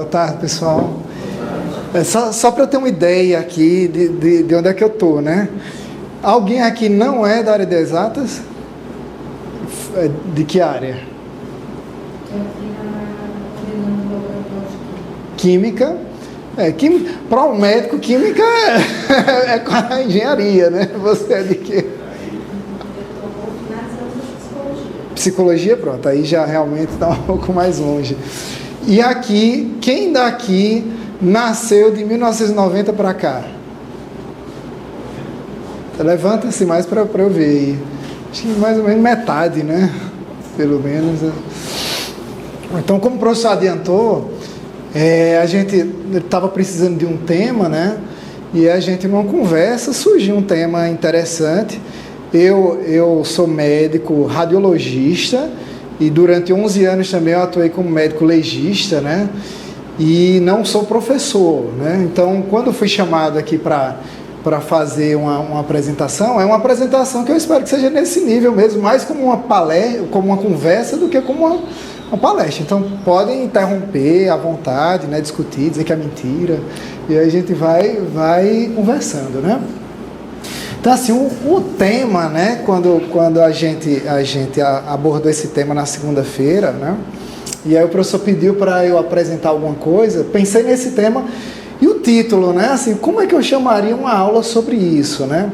Boa tarde, pessoal. Só para eu ter uma ideia aqui de onde é que eu estou, né? Alguém aqui não é da área de exatas? De que área? Química. Para um médico, química é com a engenharia, né? Você é de quê? Psicologia, pronto, aí já realmente está um pouco mais longe. E aqui, quem daqui nasceu de 1990 para cá? Levanta-se mais para eu ver aí. Acho que mais ou menos metade, né? Pelo menos. Então, como o professor adiantou, a gente estava precisando de um tema, né? E a gente, numa conversa, surgiu um tema interessante. Eu sou médico radiologista e durante 11 anos também eu atuei como médico legista, né? E não sou professor, né? Então, quando eu fui chamado aqui para fazer uma apresentação, é uma apresentação que eu espero que seja nesse nível mesmo, mais como uma palestra, como uma conversa do que como uma palestra. Então, podem interromper à vontade, né? Discutir, dizer que é mentira, e aí a gente vai conversando, né? Então, assim, o tema, né, quando a gente abordou esse tema na segunda-feira, né, e aí o professor pediu para eu apresentar alguma coisa, pensei nesse tema, e o título, né, assim, como é que eu chamaria uma aula sobre isso, né?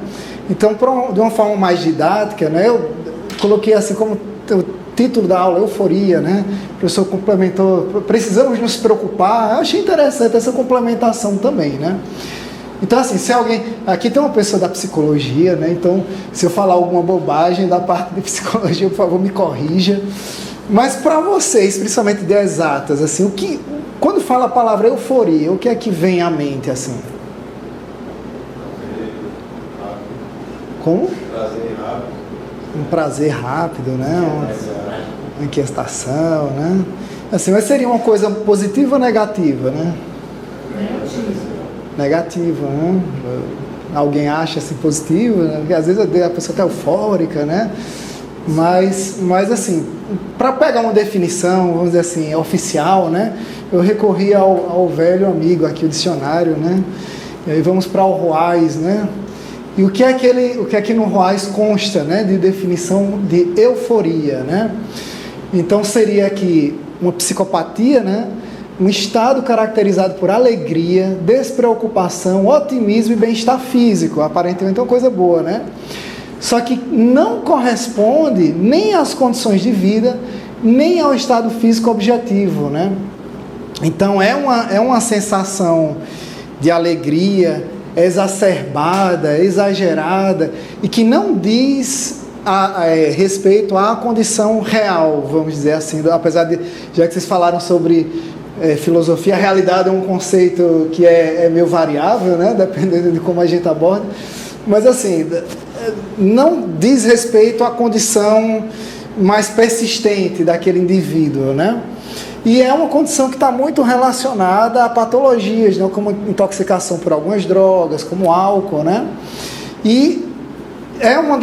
Então, de uma forma mais didática, né, eu coloquei assim como o título da aula, euforia, né, o professor complementou, precisamos nos preocupar, eu achei interessante essa complementação também, né? Então, assim, se alguém... Aqui tem uma pessoa da psicologia, né? Então, se eu falar alguma bobagem da parte de psicologia, por favor, me corrija. Mas para vocês, principalmente de exatas, assim, quando fala a palavra euforia, o que é que vem à mente, assim? Como? Prazer rápido. Um prazer rápido, né? Uma inquietação, né? Assim, mas seria uma coisa positiva ou negativa, né? Negativa, né? Alguém acha assim positivo, né? Porque às vezes a pessoa está eufórica, né? Mas assim, para pegar uma definição, vamos dizer assim, oficial, né? Eu recorri ao velho amigo aqui, o dicionário, né? E aí vamos para o Ruais, né? E o que é que no Ruais consta, né? De definição de euforia, né? Então seria aqui uma psicopatia, né? Um estado caracterizado por alegria, despreocupação, otimismo e bem-estar físico. Aparentemente é uma coisa boa, né? Só que não corresponde nem às condições de vida, nem ao estado físico objetivo, né? Então é uma sensação de alegria exacerbada, exagerada, e que não diz respeito à condição real, vamos dizer assim, apesar de, já que vocês falaram sobre filosofia, a realidade é um conceito que é meio variável, né? Dependendo de como a gente aborda, mas assim, não diz respeito à condição mais persistente daquele indivíduo, né? E é uma condição que está muito relacionada a patologias, né? Como intoxicação por algumas drogas, como álcool, né? E é uma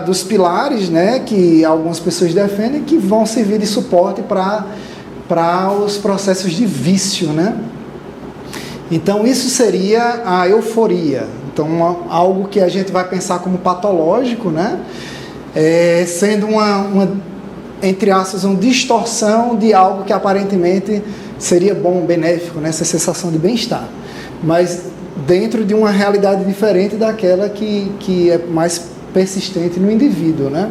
dos pilares, né, que algumas pessoas defendem, que vão servir de suporte para os processos de vício, né? Então isso seria a euforia. Então algo que a gente vai pensar como patológico, né? Sendo uma entre aspas, uma distorção de algo que aparentemente seria bom, benéfico, né? Essa sensação de bem-estar, mas dentro de uma realidade diferente daquela que é mais persistente no indivíduo, né?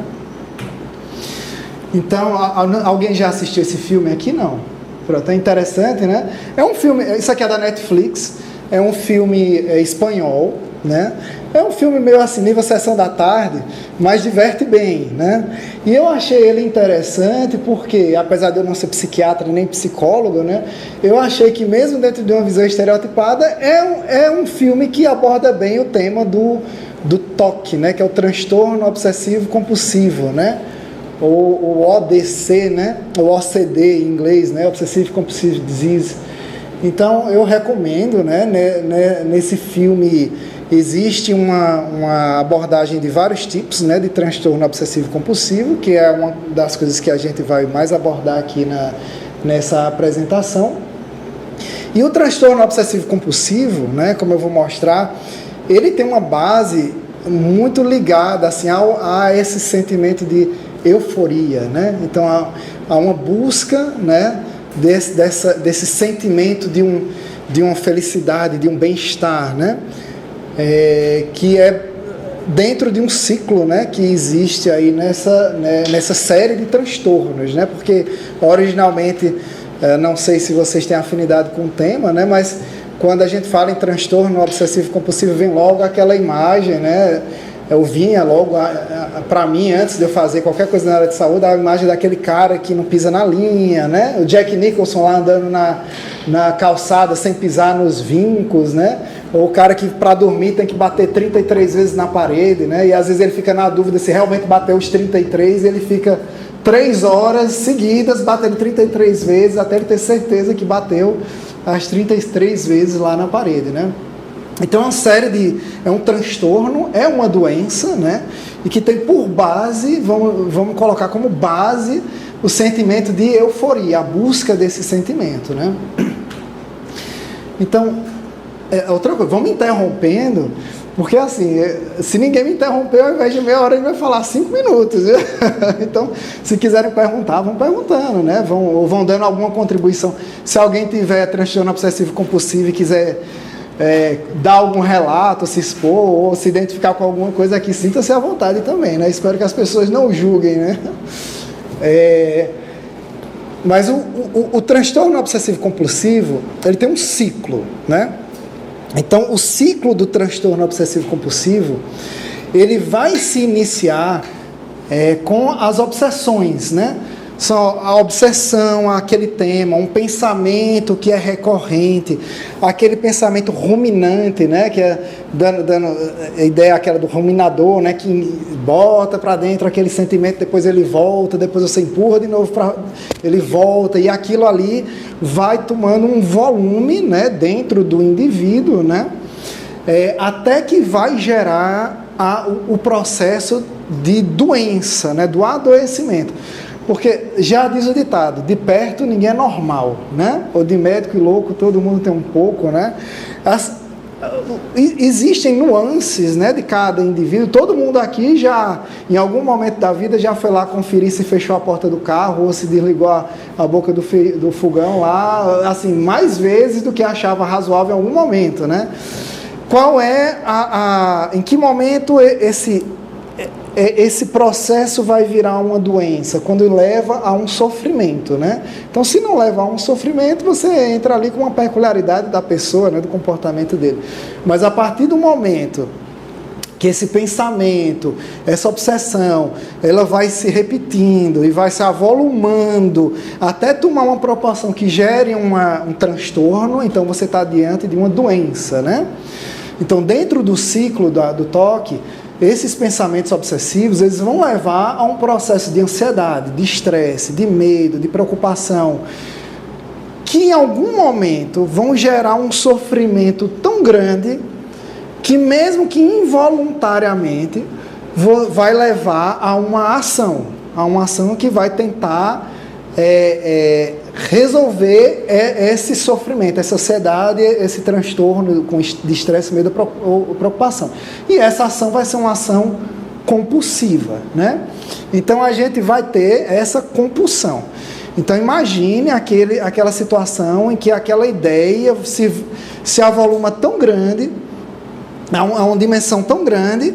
Então, alguém já assistiu esse filme aqui? Não. Pronto, é interessante, né? É um filme, isso aqui é da Netflix, é um filme espanhol, né? É um filme meio assim, nível sessão da tarde, mas diverte bem, né? E eu achei ele interessante porque, apesar de eu não ser psiquiatra nem psicólogo, né? Eu achei que mesmo dentro de uma visão estereotipada, é um filme que aborda bem o tema do TOC, né? Que é o transtorno obsessivo compulsivo, né? O ODC, né? O OCD em inglês, né? Obsessive Compulsive Disease. Então eu recomendo, né? Nesse filme existe uma abordagem de vários tipos, né? De transtorno obsessivo compulsivo, que é uma das coisas que a gente vai mais abordar aqui nessa apresentação. E o transtorno obsessivo compulsivo, né, como eu vou mostrar, ele tem uma base muito ligada assim, a esse sentimento de euforia, né? Então há uma busca, né, desse sentimento de uma felicidade, de um bem-estar, né? Que é dentro de um ciclo, né, que existe aí nessa série de transtornos, né? Porque originalmente, não sei se vocês têm afinidade com o tema, né, mas quando a gente fala em transtorno obsessivo compulsivo, vem logo aquela imagem, né? Eu vinha logo, para mim, antes de eu fazer qualquer coisa na área de saúde, a imagem daquele cara que não pisa na linha, né? O Jack Nicholson lá andando na calçada sem pisar nos vincos, né? Ou o cara que para dormir tem que bater 33 vezes na parede, né? E às vezes ele fica na dúvida se realmente bateu os 33, ele fica 3 horas seguidas batendo 33 vezes até ele ter certeza que bateu as 33 vezes lá na parede, né? Então é um transtorno, é uma doença, né? E que tem por base, vamos colocar como base, o sentimento de euforia, a busca desse sentimento, né? Então, outra coisa, vamos interrompendo, porque assim, se ninguém me interromper, ao invés de meia hora, ele vai falar 5 minutos. Viu? Então, se quiserem perguntar, vão perguntando, né? Vão dando alguma contribuição. Se alguém tiver transtorno obsessivo compulsivo e quiser dar algum relato, se expor ou se identificar com alguma coisa aqui, sinta-se à vontade também, né? Espero que as pessoas não julguem, né? Mas o transtorno obsessivo compulsivo, ele tem um ciclo, né? Então, o ciclo do transtorno obsessivo compulsivo, ele vai se iniciar com as obsessões, né? São a obsessão, aquele tema, um pensamento que é recorrente, aquele pensamento ruminante, né, que é dando a ideia aquela do ruminador, né, que bota para dentro aquele sentimento, depois ele volta, depois você empurra de novo para ele volta, e aquilo ali vai tomando um volume, né, dentro do indivíduo, né, até que vai gerar o processo de doença, né, do adoecimento. Porque já diz o ditado, de perto ninguém é normal, né? Ou de médico e louco todo mundo tem um pouco, né? Existem nuances, né, de cada indivíduo. Todo mundo aqui já, em algum momento da vida, já foi lá conferir se fechou a porta do carro ou se desligou a boca do fogão lá, assim, mais vezes do que achava razoável em algum momento, né? Qual é em que momento esse processo vai virar uma doença? Quando leva a um sofrimento, né? Então, se não leva a um sofrimento, você entra ali com uma peculiaridade da pessoa, né, do comportamento dele. Mas a partir do momento que esse pensamento, essa obsessão, ela vai se repetindo e vai se avolumando até tomar uma proporção que gere um transtorno, então você está diante de uma doença, né? Então, dentro do ciclo do toque, esses pensamentos obsessivos, eles vão levar a um processo de ansiedade, de estresse, de medo, de preocupação, que em algum momento vão gerar um sofrimento tão grande que mesmo que involuntariamente vai levar a uma ação que vai tentar resolver esse sofrimento, essa ansiedade, esse transtorno de estresse, medo ou preocupação. E essa ação vai ser uma ação compulsiva, né? Então a gente vai ter essa compulsão. Então imagine aquela situação em que aquela ideia se avoluma tão grande, a uma dimensão tão grande,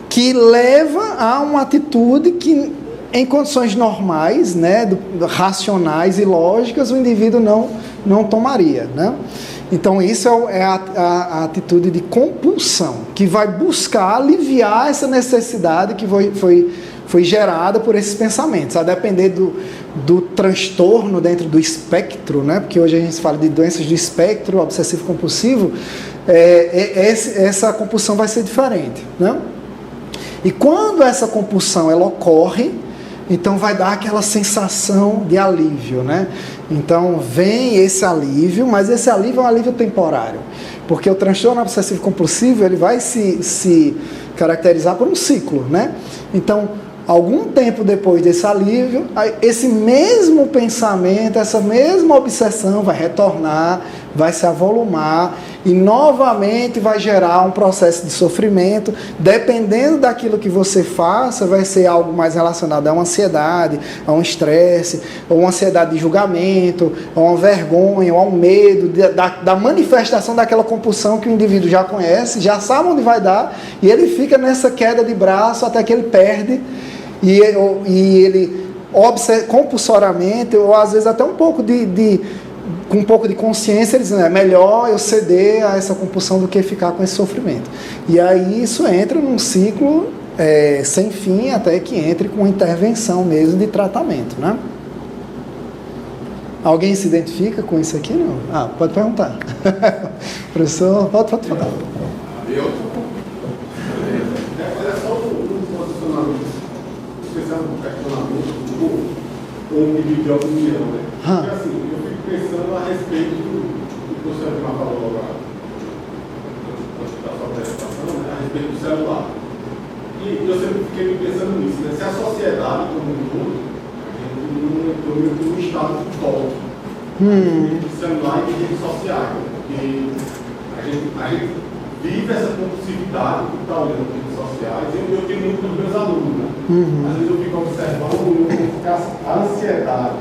que leva a uma atitude que, em condições normais, né, racionais e lógicas, o indivíduo não tomaria, né? Então, isso é a atitude de compulsão, que vai buscar aliviar essa necessidade que foi gerada por esses pensamentos, a depender do transtorno dentro do espectro, né? Porque hoje a gente fala de doenças do espectro obsessivo-compulsivo, essa compulsão vai ser diferente, né? E quando essa compulsão ela ocorre, então vai dar aquela sensação de alívio, né? Então vem esse alívio, mas esse alívio é um alívio temporário, porque o transtorno obsessivo compulsivo ele vai se caracterizar por um ciclo, né? Então, algum tempo depois desse alívio, esse mesmo pensamento, essa mesma obsessão vai retornar, vai se avolumar e novamente vai gerar um processo de sofrimento. Dependendo daquilo que você faça, vai ser algo mais relacionado a uma ansiedade, a um estresse, ou uma ansiedade de julgamento, a uma vergonha, ou a um medo da manifestação daquela compulsão que o indivíduo já conhece, já sabe onde vai dar, e ele fica nessa queda de braço até que ele perde, e ele compulsoriamente, ou às vezes até um pouco com um pouco de consciência, ele dizendo, é melhor eu ceder a essa compulsão do que ficar com esse sofrimento. E aí isso entra num ciclo sem fim, até que entre com intervenção mesmo de tratamento, né? Alguém se identifica com isso aqui? Não? Pode perguntar. Professor, pode falar. Eu só um posicionamento, especial no questionamento, um pedido de opinião, né? Porque assim, eu fico pensando a respeito do que o professor Edmar falou logo da sua apresentação, né? A respeito do celular. E eu sempre fiquei pensando nisso, né? Se a sociedade como um todo, a gente não entrou num estado de toque do celular e de redes sociais, né? Porque a gente vive essa compulsividade que está olhando nas redes sociais, e eu tenho muito dos meus alunos, né? Às vezes eu fico observando a ansiedade.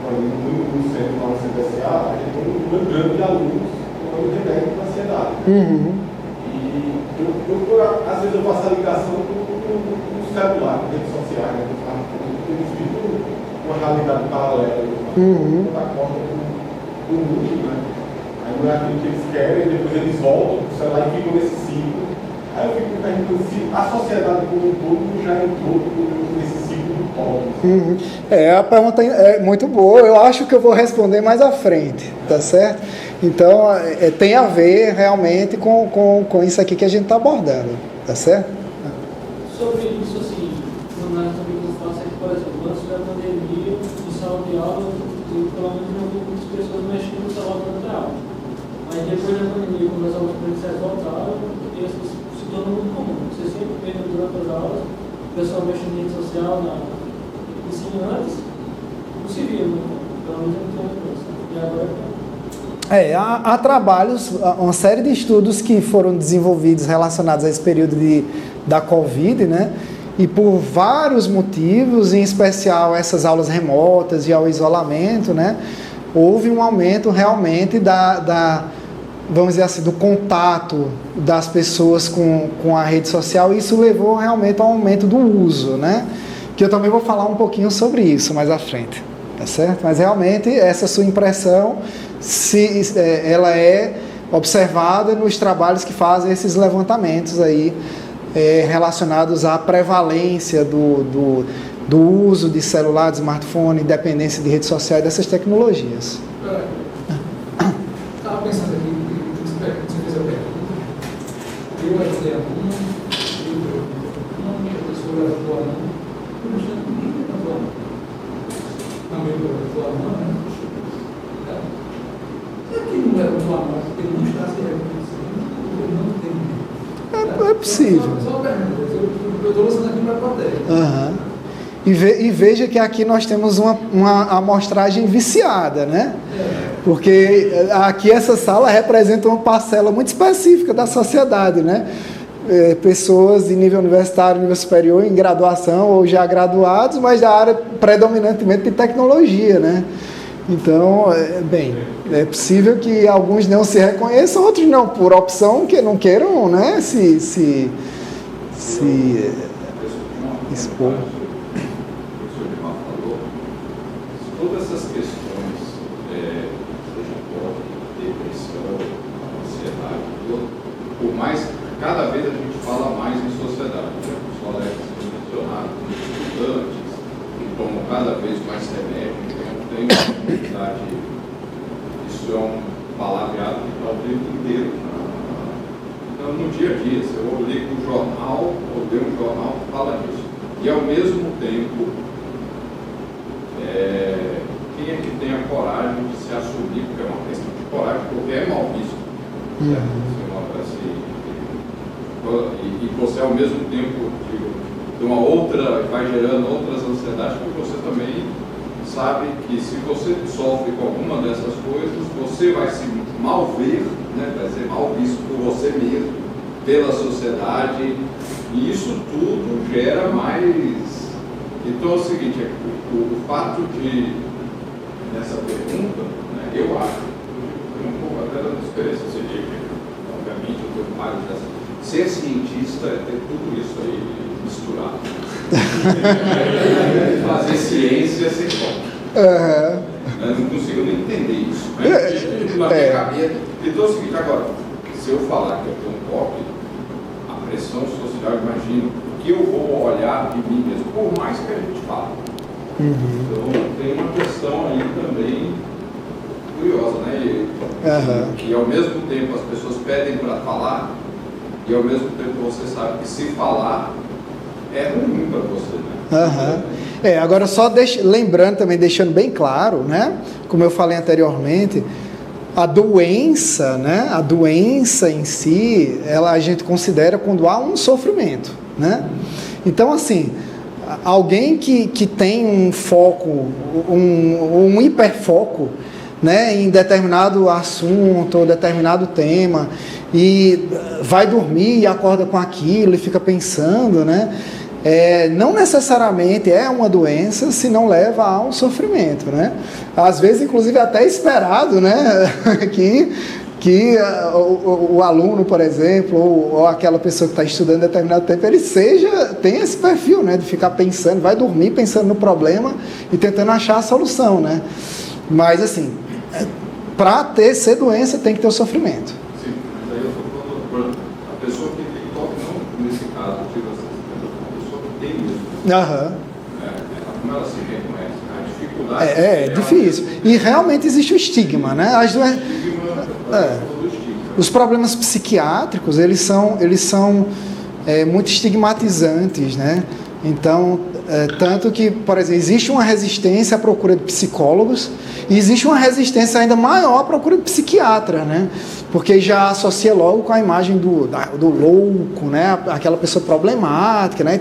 No centro da CBCA, a gente tem um número grande de alunos com remédio para ansiedade. E às vezes eu faço a ligação com o celular, com redes sociais, né? Eu vivo uma realidade paralela, da corda do mundo, né? Aí não é aquilo que eles querem, depois eles voltam para o celular e ficam nesse ciclo. Aí eu fico me perguntando se a sociedade como um todo já entrou nesse ciclo do toque. A pergunta é muito boa, eu acho que eu vou responder mais à frente, tá certo? Então, tem a ver realmente com isso aqui que a gente está abordando, tá certo? Sobre isso, assim, no caso que eu faço é que, por exemplo, antes da pandemia, em sala de aula, eu pelo menos não vi muitas pessoas mexendo no celular durante a aula. Mas depois da pandemia, quando as aulas presenciais voltaram, isso se tornou muito comum. Você sempre vê durante as aulas, o pessoal mexendo em rede social, antes, não se via, pelo menos não tem coisa. E agora há trabalhos, uma série de estudos que foram desenvolvidos relacionados a esse período da Covid, né? E por vários motivos, em especial essas aulas remotas e ao isolamento, né? Houve um aumento realmente vamos dizer assim, do contato das pessoas com a rede social, e isso levou realmente ao aumento do uso, né? Que eu também vou falar um pouquinho sobre isso mais à frente, tá certo? Mas realmente essa sua impressão, ela é observada nos trabalhos que fazem esses levantamentos aí, relacionados à prevalência do uso de celular, de smartphone, dependência de redes sociais, dessas tecnologias. Estava pensando aqui, você fez a pergunta, eu ajudei a aluna, a pessoa ajudou a aluna, também do aluno, né? Que não é do aluno, porque ele não está se reconhecendo, não tem. É possível. Só uma pergunta, eu estou lançando aqui para a plateia. E veja que aqui nós temos uma amostragem viciada, né? Porque aqui essa sala representa uma parcela muito específica da sociedade, né? Pessoas de nível universitário, nível superior, em graduação ou já graduados, mas da área predominantemente de tecnologia, né? Então, é possível que alguns não se reconheçam, outros não, por opção que não queiram, né, se expor. Todas essas questões, seja depressão, ansiedade, por mais, cada vez a gente fala mais em sociedade, né? Os colegas mencionaram, os estudantes, que tomam cada vez mais remédio, tem uma comunidade, isso é um palavreado que está o tempo inteiro. Então, no dia a dia, se eu ligo um jornal, ou ler um jornal que fala disso, e ao mesmo tempo, quem é que tem a coragem de se assumir, porque é uma questão de coragem, porque é mal visto, e você ao mesmo tempo de uma outra, vai gerando outras ansiedades, porque você também sabe que se você sofre com alguma dessas coisas, você vai se mal ver, né? Vai ser mal visto por você mesmo, pela sociedade, e isso tudo gera mais. Então é o seguinte, o fato de, nessa pergunta, né, eu acho, um pouco até da experiência científica, obviamente eu tenho vários dessas. Ser cientista é ter tudo isso aí misturado. Fazer ciência sem como. Eu não consigo nem entender isso. Mas na minha cabeça. Então é o seguinte, agora, se eu falar que eu tenho um toque, a pressão social, imagino que eu vou olhar de mim mesmo, por mais que a gente fale. Então tem uma questão aí também curiosa, né? Que ao mesmo tempo as pessoas pedem para falar, e ao mesmo tempo você sabe que se falar é ruim para você, né? Agora só lembrando também, deixando bem claro, né? Como eu falei anteriormente, a doença, né? A doença em si, a gente considera quando há um sofrimento, né? Então, assim, alguém que tem um foco, um hiperfoco, né, em determinado assunto ou determinado tema, e vai dormir e acorda com aquilo e fica pensando, né? Não necessariamente é uma doença se não leva a um sofrimento, né? Às vezes, inclusive, até esperado, né? que o aluno, por exemplo, ou aquela pessoa que está estudando determinado tempo, ele tem esse perfil, né? De ficar pensando, vai dormir pensando no problema e tentando achar a solução, né? Mas, assim, para ser doença tem que ter o sofrimento. Sim, mas aí eu estou falando, a pessoa que tem toque, não nesse caso, a pessoa que tem mesmo. Como ela se reconhece, a dificuldade é difícil. E realmente existe o estigma, né? Os problemas psiquiátricos, eles são muito estigmatizantes, né? Então, tanto que, por exemplo, existe uma resistência à procura de psicólogos e existe uma resistência ainda maior à procura de psiquiatra, né? Porque já associa logo com a imagem do louco, né? Aquela pessoa problemática, né?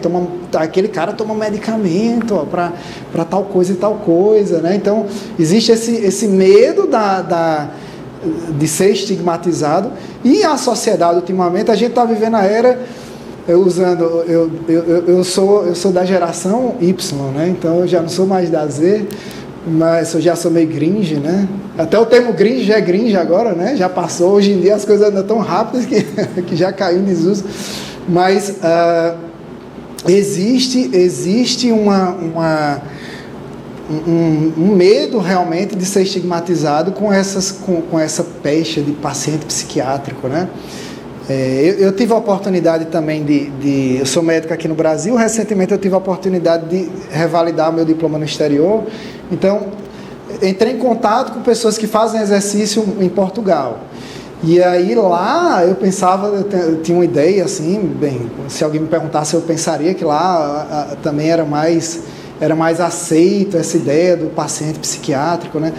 Aquele cara toma medicamento para tal coisa e tal coisa, né? Então, existe esse medo de ser estigmatizado, e a sociedade, ultimamente, a gente está vivendo a era... Eu sou da geração Y, né? Então eu já não sou mais da Z, mas eu já sou meio gringe, né? Até o termo gringe já é gringe agora, né? Já passou, hoje em dia as coisas andam tão rápidas que já caiu em desuso. Mas existe um medo realmente de ser estigmatizado com essa pecha de paciente psiquiátrico, né? Eu tive a oportunidade também eu sou médico aqui no Brasil, recentemente eu tive a oportunidade de revalidar meu diploma no exterior, então entrei em contato com pessoas que fazem exercício em Portugal, e aí lá eu pensava, eu tinha uma ideia assim, bem, se alguém me perguntasse, eu pensaria que lá também era mais aceito essa ideia do paciente psiquiátrico, né?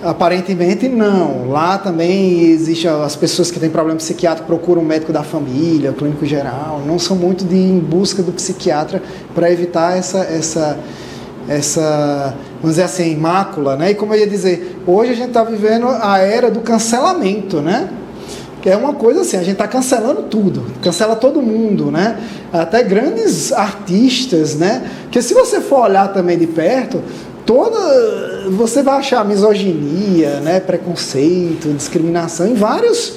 Aparentemente não, lá também existe, as pessoas que têm problema psiquiátrico procuram um médico da família, o clínico geral, não são muito de ir em busca do psiquiatra para evitar essa, vamos dizer assim, mácula, né? E como eu ia dizer, hoje a gente está vivendo a era do cancelamento, né? Que é uma coisa assim, a gente está cancelando tudo, cancela todo mundo, né? Até grandes artistas, né? Porque se você for olhar também de perto, você vai achar misoginia, né, preconceito, discriminação em várias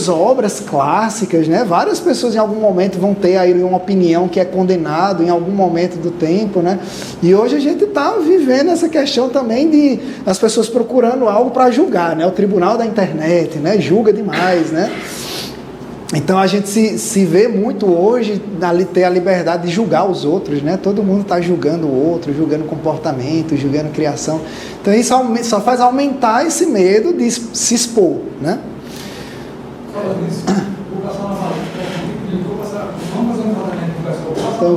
obras clássicas, né? Várias pessoas em algum momento vão ter aí uma opinião que é condenado em algum momento do tempo, né? E hoje a gente está vivendo essa questão também de as pessoas procurando algo para julgar, né? O tribunal da internet, né? Julga demais, né? Então a gente se vê muito hoje ter a liberdade de julgar os outros, né? Todo mundo está julgando o outro, julgando comportamento, julgando criação. Então isso só faz aumentar esse medo de se expor, né? Falando nisso, vou passar uma palavra. Vamos fazer um tratamento com o pessoal. Então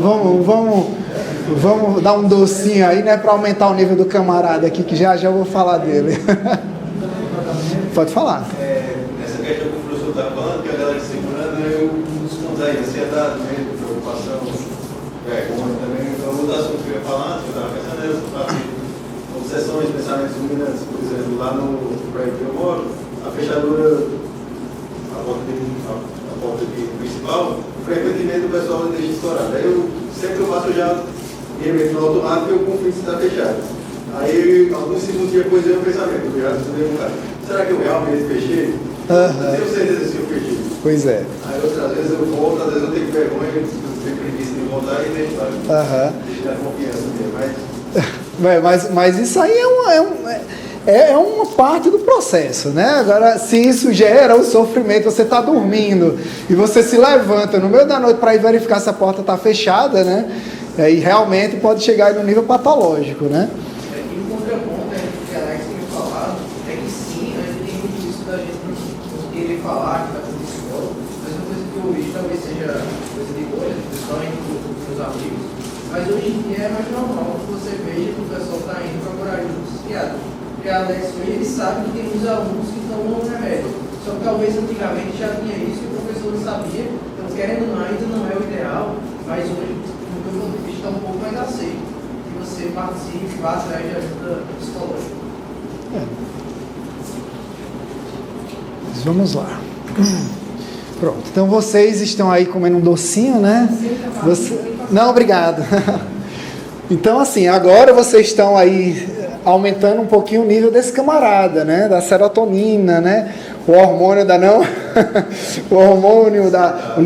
vamos dar um docinho aí, né? Para aumentar o nível do camarada aqui, que já eu vou falar dele. Pode falar. Essa questão que o professor está falando, que a galera se segurando, eu descontar aí, ansiedade, medo, preocupação, vergonha também. Então, o assunto que eu ia falar antes, eu estava pensando nessa parte lá em Minas, por exemplo, lá no prédio que eu moro, a fechadura, a porta principal, frequentemente o pessoal deixa estourada. Aí sempre que eu faço, eu já meto no automático e eu confio se está fechado. Aí, alguns segundos depois, eu pensamento, eu já estudei um cara, será que eu realmente fechei? Eu tenho certeza se eu fechei. Pois é. Aí outras vezes eu volto, às vezes eu tenho vergonha, eu tenho preguiça de voltar e deixo lá. Deixa dar confiança mesmo. Mas isso aí é uma parte do processo, né? Agora, se isso gera o sofrimento, você está dormindo e você se levanta no meio da noite para ir verificar se a porta está fechada, né? Aí realmente pode chegar no nível patológico, né? E o contraponto que o Alex tem falado é que sim, ainda tem muito isso da gente não querer falar que está com psicólogo, mas uma coisa que eu vejo talvez seja coisa de bolha, principalmente com os amigos, mas hoje em dia é mais normal que você veja que o pessoal está indo procurar ajuda do psiquiatra. Porque a Alex hoje ele sabe que tem uns alunos que tomam um remédio, só que talvez antigamente já tinha isso e o professor não sabia, então querendo ou não, ainda não é o ideal, mas hoje, no meu ponto de vista, está um pouco mais aceito que você participe e vá atrás de ajuda psicológica. Mas vamos lá. Pronto, então vocês estão aí comendo um docinho, né? Não, obrigado. Então, assim, agora vocês estão aí aumentando um pouquinho o nível desse camarada, né? Da serotonina, né? O hormônio da não... o hormônio da...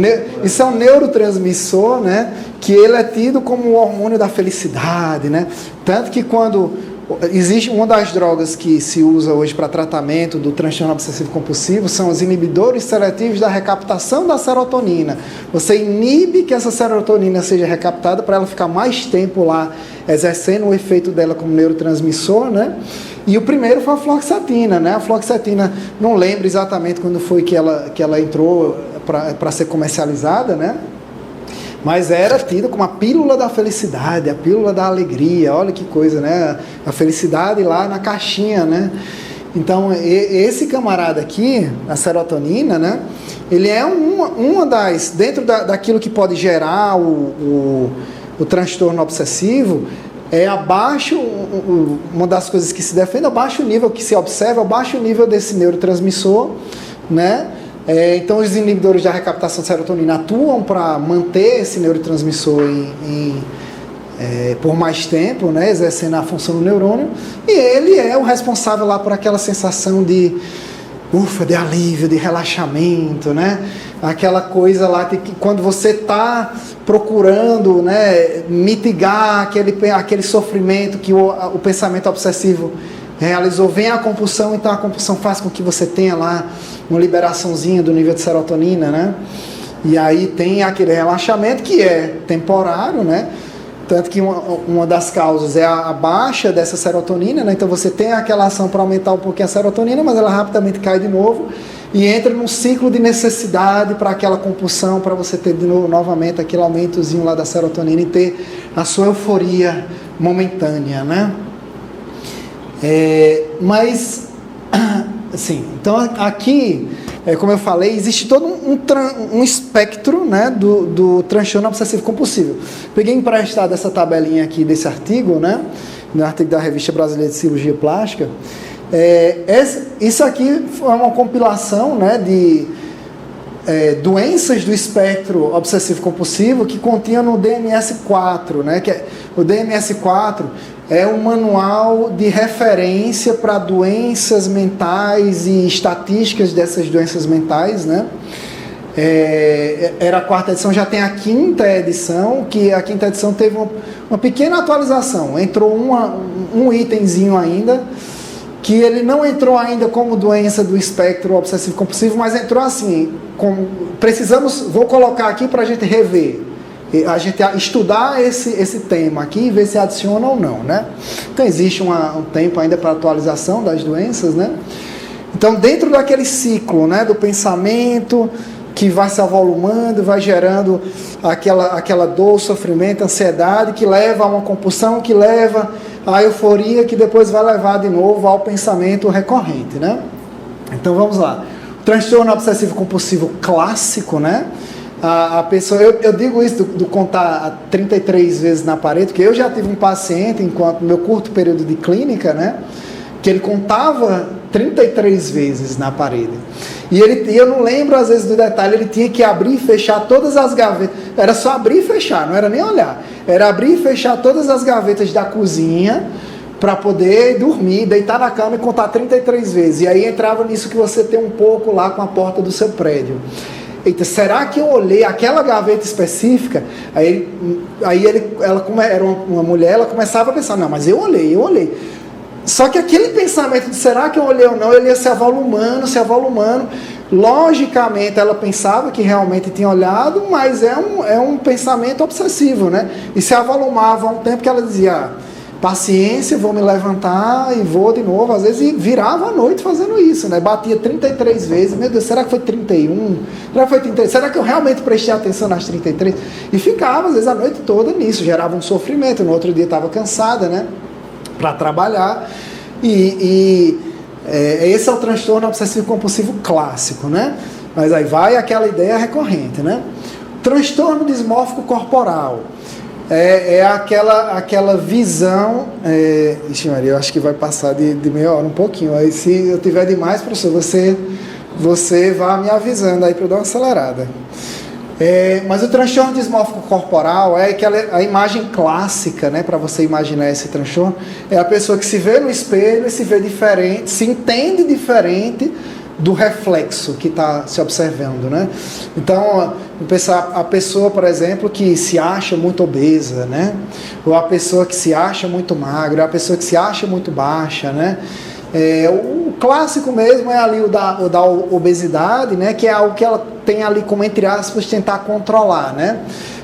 Isso é um neurotransmissor, né? Que ele é tido como o hormônio da felicidade, né? Tanto que quando... Existe uma das drogas que se usa hoje para tratamento do transtorno obsessivo compulsivo, são os inibidores seletivos da recaptação da serotonina. Você inibe que essa serotonina seja recaptada para ela ficar mais tempo lá exercendo o efeito dela como neurotransmissor, né? E o primeiro foi a fluoxetina, né? A fluoxetina, não lembro exatamente quando foi que ela entrou para ser comercializada, né? Mas era tida como a pílula da felicidade, a pílula da alegria, olha que coisa, né? A felicidade lá na caixinha, né? Então, esse camarada aqui, a serotonina, né? Ele é uma das, dentro daquilo que pode gerar o transtorno obsessivo, é abaixo, uma das coisas que se defende, abaixo o nível que se observa, abaixo o nível desse neurotransmissor, né? Então, os inibidores da recaptação de serotonina atuam para manter esse neurotransmissor por mais tempo, né, exercendo a função do neurônio, e ele é o responsável lá por aquela sensação de de alívio, de relaxamento, né? Aquela coisa lá que quando você está procurando, né, mitigar aquele sofrimento que o pensamento obsessivo realizou, vem a compulsão, então a compulsão faz com que você tenha lá uma liberaçãozinha do nível de serotonina, né? E aí tem aquele relaxamento que é temporário, né? Tanto que uma das causas é a baixa dessa serotonina, né? Então você tem aquela ação para aumentar um pouquinho a serotonina, mas ela rapidamente cai de novo e entra num ciclo de necessidade para aquela compulsão, para você ter de novo, novamente aquele aumentozinho lá da serotonina e ter a sua euforia momentânea, né? Mas, assim, então aqui, como eu falei, existe todo um espectro, né, do transtorno obsessivo compulsivo. Peguei emprestado essa tabelinha aqui desse artigo, né, no artigo da Revista Brasileira de Cirurgia Plástica. Isso aqui foi uma compilação, né, de doenças do espectro obsessivo compulsivo que continha no DMS-4, né, o DMS-4 é um manual de referência para doenças mentais e estatísticas dessas doenças mentais, né? Era a 4ª edição, já tem a 5ª edição, que a 5ª edição teve uma pequena atualização. Entrou um itemzinho ainda, que ele não entrou ainda como doença do espectro obsessivo compulsivo, mas entrou assim, vou colocar aqui para a gente rever. A gente estudar esse tema aqui e ver se adiciona ou não, né? Então existe um tempo ainda para atualização das doenças, né? Então dentro daquele ciclo, né, do pensamento que vai se avolumando, vai gerando aquela dor, sofrimento, ansiedade que leva a uma compulsão, que leva à euforia, que depois vai levar de novo ao pensamento recorrente, né? Então vamos lá. O transtorno obsessivo compulsivo clássico, né? A pessoa, eu digo isso do contar 33 vezes na parede, porque eu já tive um paciente, enquanto no meu curto período de clínica, né? que ele contava 33 vezes na parede. E eu não lembro às vezes do detalhe, ele tinha que abrir e fechar todas as gavetas. Era só abrir e fechar, não era nem olhar. Era abrir e fechar todas as gavetas da cozinha para poder dormir, deitar na cama e contar 33 vezes. E aí entrava nisso que você tem um pouco lá com a porta do seu prédio. Eita, será que eu olhei aquela gaveta específica? Ela era uma mulher, ela começava a pensar, não, mas eu olhei. Só que aquele pensamento de será que eu olhei ou não, ele ia se avolumando. Logicamente ela pensava que realmente tinha olhado, mas é um pensamento obsessivo, né? E se avolumava há um tempo que ela dizia, paciência, vou me levantar e vou de novo. Às vezes virava a noite fazendo isso, né? Batia 33 vezes. Meu Deus, será que foi 31? Será que foi 33? Será que eu realmente prestei atenção nas 33? E ficava, às vezes, a noite toda nisso. Gerava um sofrimento. No outro dia estava cansada, né? Para trabalhar. Esse é o transtorno obsessivo compulsivo clássico, né? Mas aí vai aquela ideia recorrente, né? Transtorno dismórfico corporal. Aquela visão. Ixi, Maria, eu acho que vai passar de meia hora um pouquinho. Aí, se eu tiver demais, professor, você vai me avisando aí para eu dar uma acelerada. Mas o transtorno dismórfico corporal é a imagem clássica, né, para você imaginar esse transtorno. É a pessoa que se vê no espelho e se vê diferente, se entende diferente do reflexo que está se observando, né? Então, a pessoa, por exemplo, que se acha muito obesa, né? Ou a pessoa que se acha muito magra, ou a pessoa que se acha muito baixa, né? O clássico mesmo é ali o da obesidade, né? Que é algo que ela tem ali como, entre aspas, tentar controlar, né?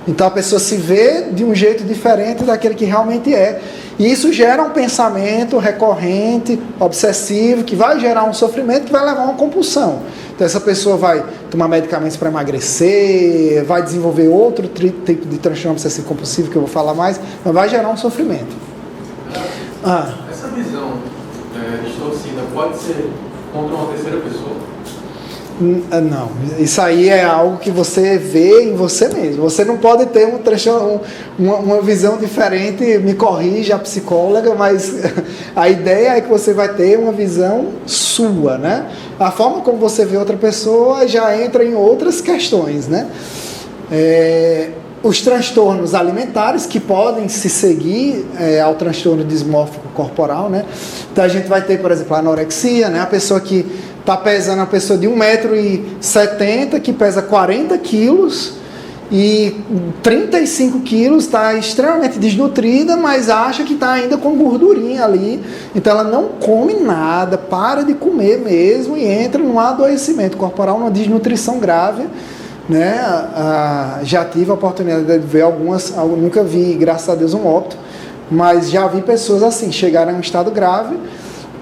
Então a pessoa se vê de um jeito diferente daquele que realmente é. E isso gera um pensamento recorrente, obsessivo, que vai gerar um sofrimento que vai levar a uma compulsão. Então essa pessoa vai tomar medicamentos para emagrecer, vai desenvolver outro tipo de transtorno obsessivo compulsivo, que eu vou falar mais, mas vai gerar um sofrimento. Essa visão distorcida pode ser contra uma terceira pessoa? Não, isso aí é algo que você vê em você mesmo. Você não pode ter uma visão diferente, me corrija a psicóloga, mas a ideia é que você vai ter uma visão sua, né? A forma como você vê outra pessoa já entra em outras questões, né? Os transtornos alimentares que podem se seguir ao transtorno dismórfico corporal, né? Então a gente vai ter, por exemplo, a anorexia, né? A pessoa que está pesando, uma pessoa de 1,70 m, que pesa 40 quilos e 35 quilos, está extremamente desnutrida, mas acha que está ainda com gordurinha ali. Então ela não come nada, para de comer mesmo e entra num adoecimento corporal, numa desnutrição grave. Né? Já tive a oportunidade de ver algumas, nunca vi, graças a Deus, um óbito, mas já vi pessoas assim, chegarem a um estado grave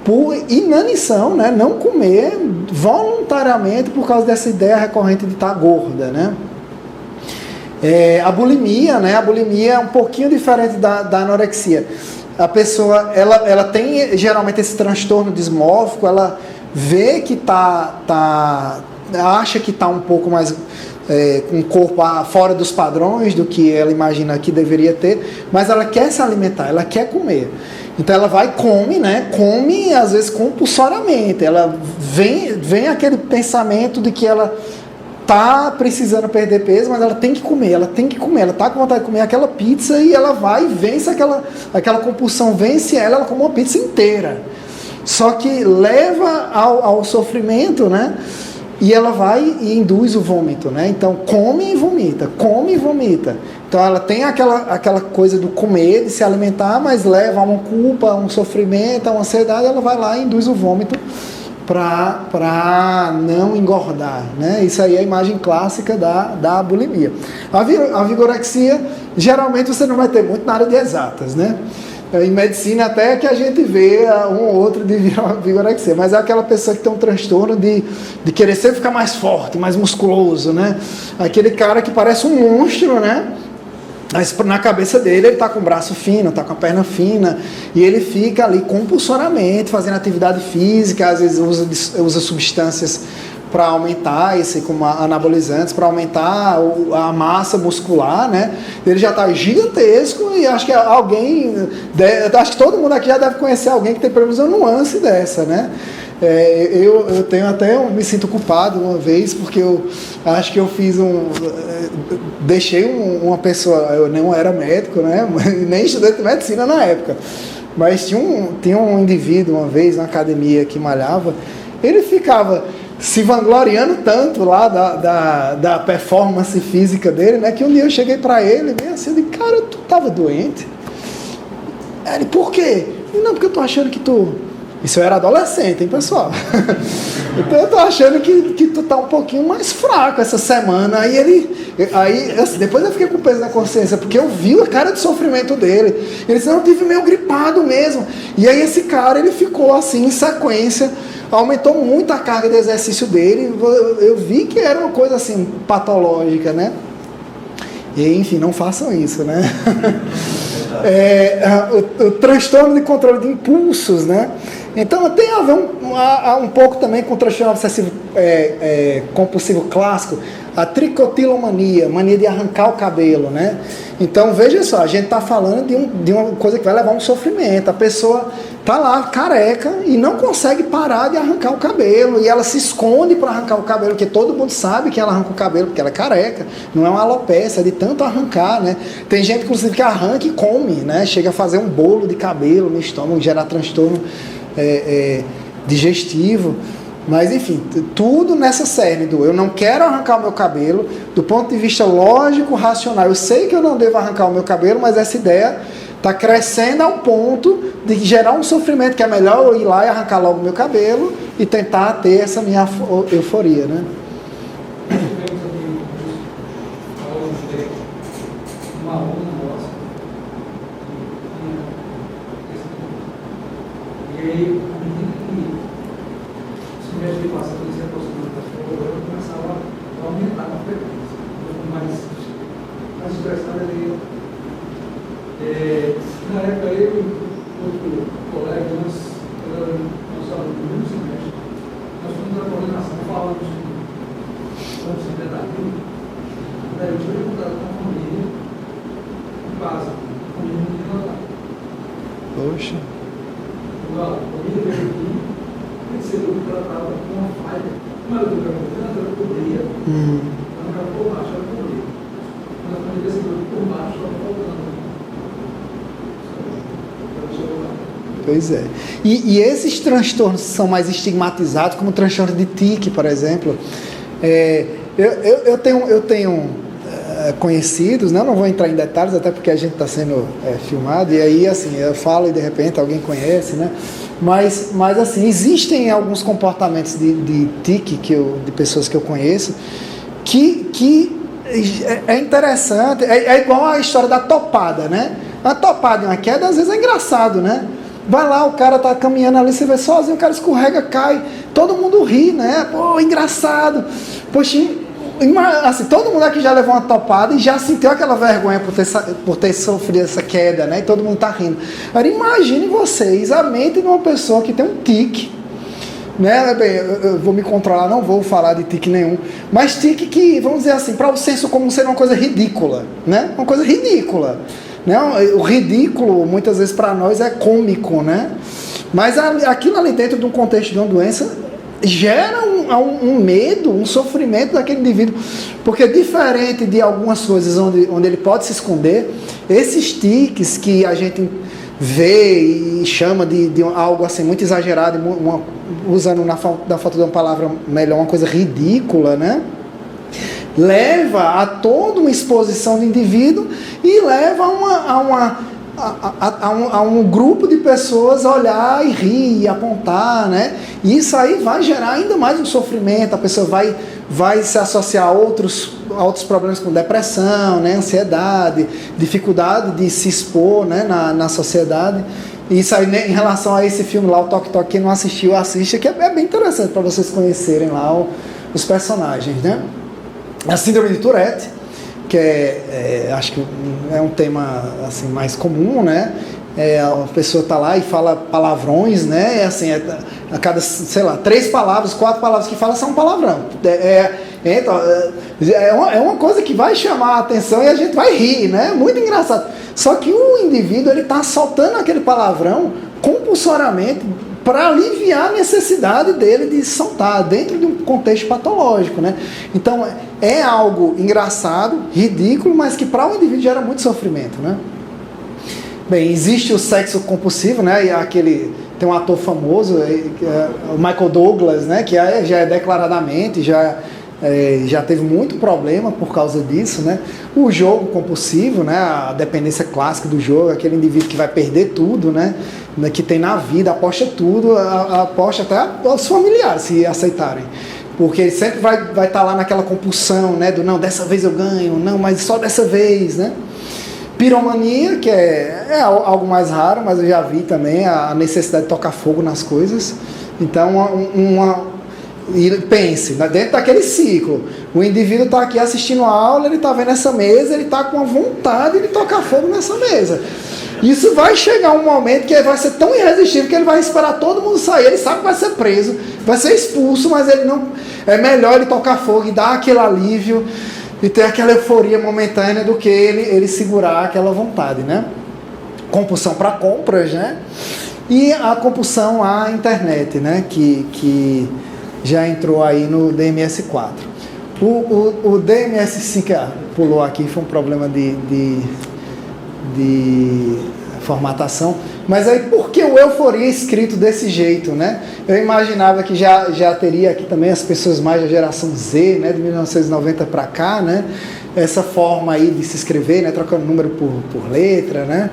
por inanição, né? Não comer voluntariamente por causa dessa ideia recorrente de estar gorda, né? A bulimia, né? A bulimia é um pouquinho diferente da anorexia. A pessoa, ela tem geralmente esse transtorno dismórfico, ela vê que acha que está um pouco mais com o corpo fora dos padrões do que ela imagina que deveria ter, mas ela quer se alimentar, ela quer comer. Então ela vai e come, né? Come às vezes compulsoriamente. Ela vem aquele pensamento de que ela tá precisando perder peso, mas ela tem que comer, ela tá com vontade de comer aquela pizza e ela vai e vence aquela compulsão, vence ela come uma pizza inteira. Só que leva ao sofrimento, né? E ela vai e induz o vômito, né? Então, come e vomita. Então, ela tem aquela coisa do comer, de se alimentar, mas leva a uma culpa, a um sofrimento, a uma ansiedade, ela vai lá e induz o vômito para não engordar, né? Isso aí é a imagem clássica da bulimia. A vigorexia, geralmente você não vai ter muito na área de exatas, né? Em medicina até que a gente vê um ou outro de vigorexia, mas é aquela pessoa que tem um transtorno de querer sempre ficar mais forte, mais musculoso, né? Aquele cara que parece um monstro, né? Mas na cabeça dele ele está com o braço fino, está com a perna fina, e ele fica ali compulsoriamente fazendo atividade física, às vezes usa substâncias para aumentar esse, como anabolizantes, para aumentar a massa muscular, né? Ele já está gigantesco e acho que acho que todo mundo aqui já deve conhecer alguém que tem pelo menos uma nuance dessa, né? Eu tenho até, me sinto culpado uma vez, porque eu acho que eu fiz deixei uma pessoa, eu não era médico, né? Nem estudante de medicina na época, mas tinha um indivíduo uma vez na academia que malhava, ele ficava se vangloriando tanto lá da performance física dele, né? Que um dia eu cheguei para ele, meio assim, eu disse, cara, tu tava doente? Ele, por quê? Não, porque eu tô achando que tu... Isso eu era adolescente, hein, pessoal? Então eu tô achando que tu tá um pouquinho mais fraco essa semana. Aí assim, depois eu fiquei com peso na consciência, porque eu vi a cara de sofrimento dele. Ele disse, não, eu tive meio gripado mesmo. E aí esse cara, ele ficou assim, em sequência, aumentou muito a carga de exercício dele. Eu vi que era uma coisa assim, patológica, né? E, enfim, não façam isso, né? O transtorno de controle de impulsos, né? Então tem a ver um pouco também com o transtorno obsessivo compulsivo clássico, a tricotilomania, mania de arrancar o cabelo, né? Então veja só, a gente está falando de uma coisa que vai levar a um sofrimento. A pessoa está lá careca e não consegue parar de arrancar o cabelo, e ela se esconde para arrancar o cabelo, porque todo mundo sabe que ela arranca o cabelo porque ela é careca, não é uma alopecia, é de tanto arrancar, né? Tem gente inclusive que arranca e come, né? Chega a fazer um bolo de cabelo no estômago, gerar transtorno digestivo. Mas enfim, tudo nessa cerne do eu não quero arrancar o meu cabelo, do ponto de vista lógico, racional. Eu sei que eu não devo arrancar o meu cabelo, mas essa ideia está crescendo ao ponto de gerar um sofrimento, que é melhor eu ir lá e arrancar logo o meu cabelo e tentar ter essa minha euforia, né? E aí, de passar por esse aproximamento da pessoa, eu começava a aumentar a frequência, mais estressado ali. Na época, eu e outro colega, nós falamos no mesmo semestre, nós fomos à coordenação falando sobre secretaria. Daí eu tive contato com a família, em casa, a família não tinha lá. Poxa. A família veio aqui. Percebeu que ela estava com uma falha. Como ela ela cobria. Ela ficava por baixo, ela cobria. Quando a família percebeu que por baixo estava faltando. Ela chegou lá. Pois é. E esses transtornos são mais estigmatizados, como o transtorno de tique, por exemplo. Eu tenho conhecidos, né? Não vou entrar em detalhes, até porque a gente está sendo filmado, e aí assim, eu falo e de repente alguém conhece, né? Mas assim, existem alguns comportamentos de tique de pessoas que eu conheço que é interessante, é igual a história da topada, né? A topada e uma queda às vezes é engraçado, né? Vai lá, o cara tá caminhando ali, você vê sozinho, o cara escorrega, cai, todo mundo ri, né? Pô, engraçado. Poxa, assim, todo mundo aqui já levou uma topada e já sentiu aquela vergonha por ter sofrido essa queda, né? E todo mundo tá rindo. Agora imagine vocês a mente de uma pessoa que tem um tique, né? Bem, eu vou me controlar, não vou falar de tique nenhum, mas tique que, vamos dizer assim, para o senso comum ser uma coisa ridícula, né? Uma coisa ridícula, né? O ridículo muitas vezes para nós é cômico, né? Mas aquilo ali dentro de um contexto de uma doença gera um medo, um sofrimento daquele indivíduo, porque diferente de algumas coisas onde ele pode se esconder, esses tiques que a gente vê e chama de algo assim muito exagerado, usando da falta de uma palavra melhor, uma coisa ridícula, né? Leva a toda uma exposição do indivíduo e leva a um grupo de pessoas olhar e rir e apontar, né? E isso aí vai gerar ainda mais um sofrimento, a pessoa vai se associar a outros problemas como depressão, né? Ansiedade, dificuldade de se expor, né? na sociedade. E isso aí, né, em relação a esse filme lá, o Toque Toque, quem não assistiu, assista, que é bem interessante para vocês conhecerem lá os personagens, né? A síndrome de Tourette, que acho que é um tema assim, mais comum, né? A pessoa está lá e fala palavrões, né? a cada, sei lá, 3 palavras, 4 palavras que fala são um palavrão. Então, é uma coisa que vai chamar a atenção e a gente vai rir, né? Muito engraçado. Só que o indivíduo, ele está soltando aquele palavrão compulsoriamente para aliviar a necessidade dele de soltar dentro de um contexto patológico, né? Então, é algo engraçado, ridículo, mas que para o indivíduo gera muito sofrimento, né? Bem, existe o sexo compulsivo, né? E tem um ator famoso, o Michael Douglas, né? Que já é declaradamente, já teve muito problema por causa disso, né? O jogo compulsivo, né? A dependência clássica do jogo, aquele indivíduo que vai perder tudo, né? Que tem na vida, aposta tudo, aposta até os familiares, se aceitarem. Porque ele sempre vai estar lá naquela compulsão, né? Do não, dessa vez eu ganho, não, mas só dessa vez, né? Piromania, que é algo mais raro, mas eu já vi também a necessidade de tocar fogo nas coisas. Então, e pense, dentro daquele ciclo, o indivíduo está aqui assistindo a aula, ele está vendo essa mesa, ele está com a vontade de tocar fogo nessa mesa. Isso vai chegar um momento que vai ser tão irresistível que ele vai esperar todo mundo sair, ele sabe que vai ser preso, vai ser expulso, mas ele não, é melhor ele tocar fogo e dar aquele alívio e ter aquela euforia momentânea do que ele segurar aquela vontade, né? Compulsão para compras, né? E a compulsão à internet, né? Que já entrou aí no DMS-4. O DMS-5 pulou aqui, foi um problema de formatação. Mas aí, por que o euforia é escrito desse jeito, né? Eu imaginava que já teria aqui também as pessoas mais da geração Z, né? De 1990 para cá, né? Essa forma aí de se escrever, né? Trocando número por letra, né?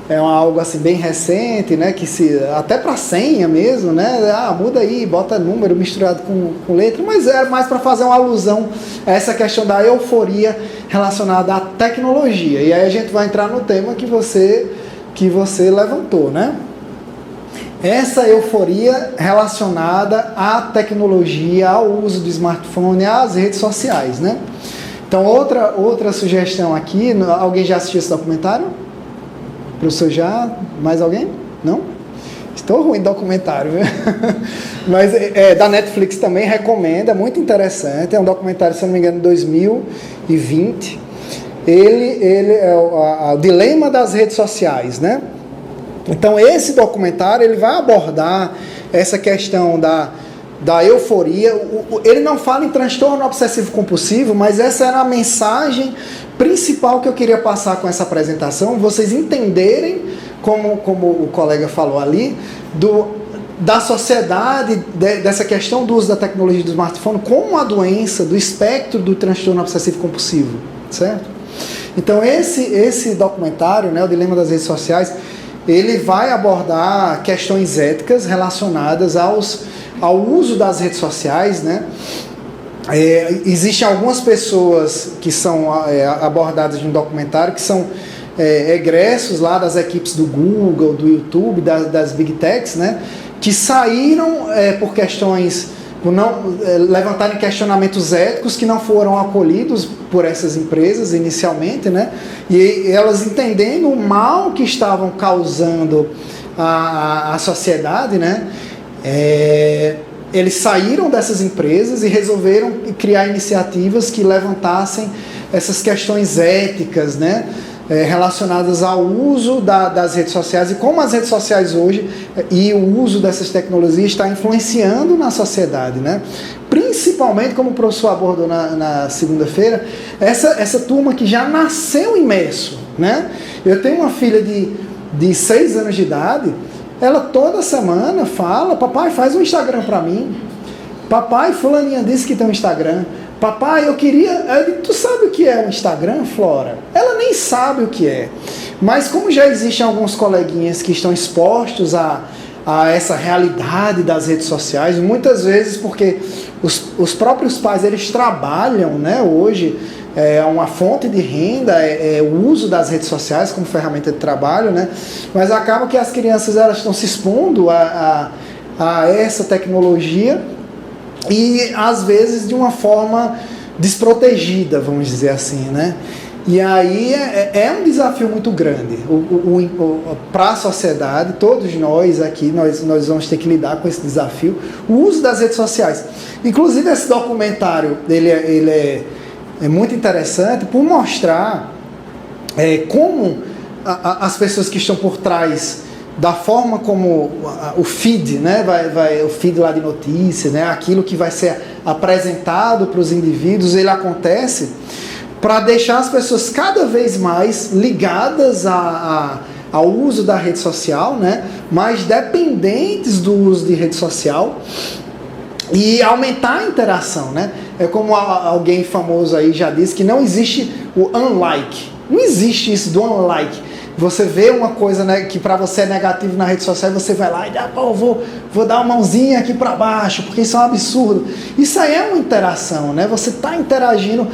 É algo assim bem recente, né? Que até para senha mesmo, né? Muda aí, bota número misturado com letra, mas é mais para fazer uma alusão a essa questão da euforia relacionada à tecnologia. E aí a gente vai entrar no tema que você levantou, né? Essa euforia relacionada à tecnologia, ao uso do smartphone, às redes sociais, né? Então, outra sugestão aqui, alguém já assistiu esse documentário? Professor já? Mais alguém? Não? Estou ruim de documentário, viu? Mas da Netflix também recomendo, é muito interessante, é um documentário, se não me engano, de 2020. Ele é o dilema das redes sociais, né? Então, esse documentário, ele vai abordar essa questão da euforia. Ele não fala em transtorno obsessivo-compulsivo, mas essa era a mensagem principal que eu queria passar com essa apresentação, vocês entenderem, como o colega falou ali, da sociedade, dessa questão do uso da tecnologia do smartphone como uma doença do espectro do transtorno obsessivo-compulsivo, certo? Então, esse documentário, né, o Dilema das Redes Sociais, ele vai abordar questões éticas relacionadas ao uso das redes sociais, né? Existem algumas pessoas que são abordadas no documentário, que são egressos lá das equipes do Google, do YouTube, das Big Techs, né? Que saíram por questões, por não levantarem questionamentos éticos que não foram acolhidos por essas empresas inicialmente, né? E elas entendendo o mal que estavam causando à sociedade, né? Eles saíram dessas empresas e resolveram criar iniciativas que levantassem essas questões éticas, né? Relacionadas ao uso das redes sociais e como as redes sociais hoje e o uso dessas tecnologias está influenciando na sociedade, né? Principalmente, como o professor abordou na segunda-feira, essa turma que já nasceu imerso, né? Eu tenho uma filha de 6 anos de idade. Ela toda semana fala: papai, faz um Instagram para mim. Papai, fulaninha disse que tem um Instagram. Papai, eu queria... Tu sabe o que é um Instagram, Flora? Ela nem sabe o que é. Mas como já existem alguns coleguinhas que estão expostos a essa realidade das redes sociais, muitas vezes porque os próprios pais, eles trabalham, né, hoje, uma fonte de renda, o uso das redes sociais como ferramenta de trabalho, né? Mas acaba que as crianças, elas estão se expondo a essa tecnologia e às vezes de uma forma desprotegida, vamos dizer assim, né? E aí é um desafio muito grande para a sociedade. Todos nós aqui, nós vamos ter que lidar com esse desafio. O uso das redes sociais. Inclusive esse documentário, ele é muito interessante por mostrar como as pessoas que estão por trás da forma como o feed, né, o feed lá de notícias, né, aquilo que vai ser apresentado para os indivíduos, ele acontece para deixar as pessoas cada vez mais ligadas ao uso da rede social, né, mais dependentes do uso de rede social e aumentar a interação, né? É como alguém famoso aí já disse que não existe o unlike, não existe isso do unlike. Você vê uma coisa, né, que para você é negativo na rede social, você vai lá e vou dar uma mãozinha aqui para baixo, porque isso é um absurdo. Isso aí é uma interação, né? Você está interagindo.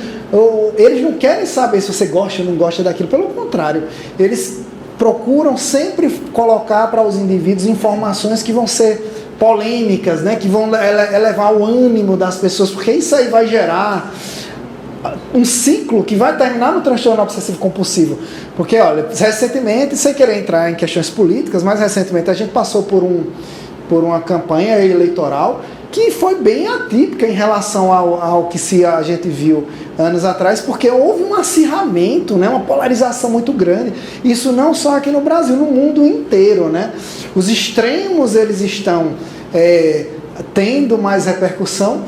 Eles não querem saber se você gosta ou não gosta daquilo. Pelo contrário, eles procuram sempre colocar para os indivíduos informações que vão ser polêmicas, né, que vão elevar o ânimo das pessoas, porque isso aí vai gerar um ciclo que vai terminar no transtorno obsessivo compulsivo. Porque, olha, recentemente, sem querer entrar em questões políticas, mas recentemente a gente passou por uma campanha eleitoral que foi bem atípica em relação ao que a gente viu anos atrás, porque houve um acirramento, né, uma polarização muito grande. Isso não só aqui no Brasil, no mundo inteiro, né? Os extremos, eles estão tendo mais repercussão,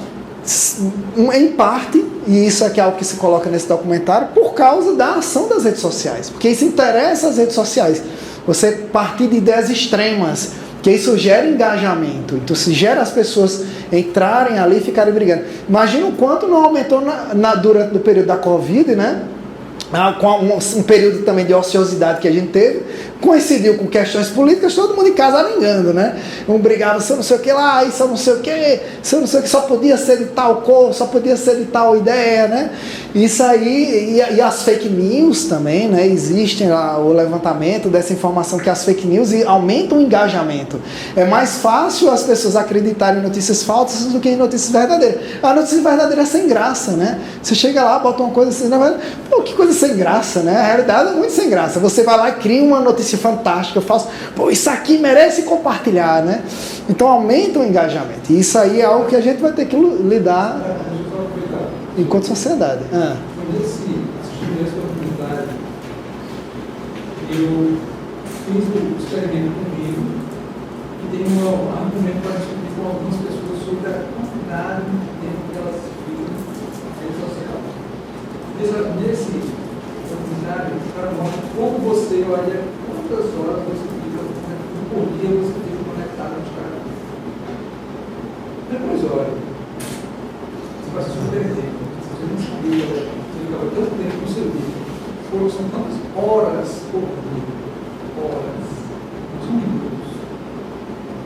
em parte, e isso aqui é algo que se coloca nesse documentário, por causa da ação das redes sociais, porque isso interessa as redes sociais, você partir de ideias extremas, que isso gera engajamento, então se gera as pessoas entrarem ali e ficarem brigando. Imagina o quanto não aumentou durante o período da Covid, né? Com um período também de ociosidade que a gente teve, coincidiu com questões políticas, todo mundo em casa alinhando, né? Um brigava, se eu não sei o que lá, isso eu não sei o que, se eu não sei o que, só podia ser de tal cor, só podia ser de tal ideia, né? Isso aí, e as fake news também, né? Existem o levantamento dessa informação que as fake news aumentam o engajamento. É mais fácil as pessoas acreditarem em notícias falsas do que em notícias verdadeiras. A notícia verdadeira é sem graça, né? Você chega lá, bota uma coisa assim, pô, que coisa sem graça, né? A realidade é muito sem graça. Você vai lá e cria uma notícia fantástica, falsa, pô, isso aqui merece compartilhar, né? Então aumenta o engajamento. E isso aí é algo que a gente vai ter que lidar enquanto sociedade. Assistindo esse documentário, eu fiz o experimento comigo e tem um argumento para discutir com algumas pessoas sobre a quantidade de tempo que elas ficam na rede social. Nesse documentário, o cara mostra como você olha quantas horas você fica, por dia você fica conectado ao Instagram. Depois olha, você vai se surpreender. Você não sabia, você ficava tanto tempo no seu dia. São tantas horas por dia. Horas. Não são minutos.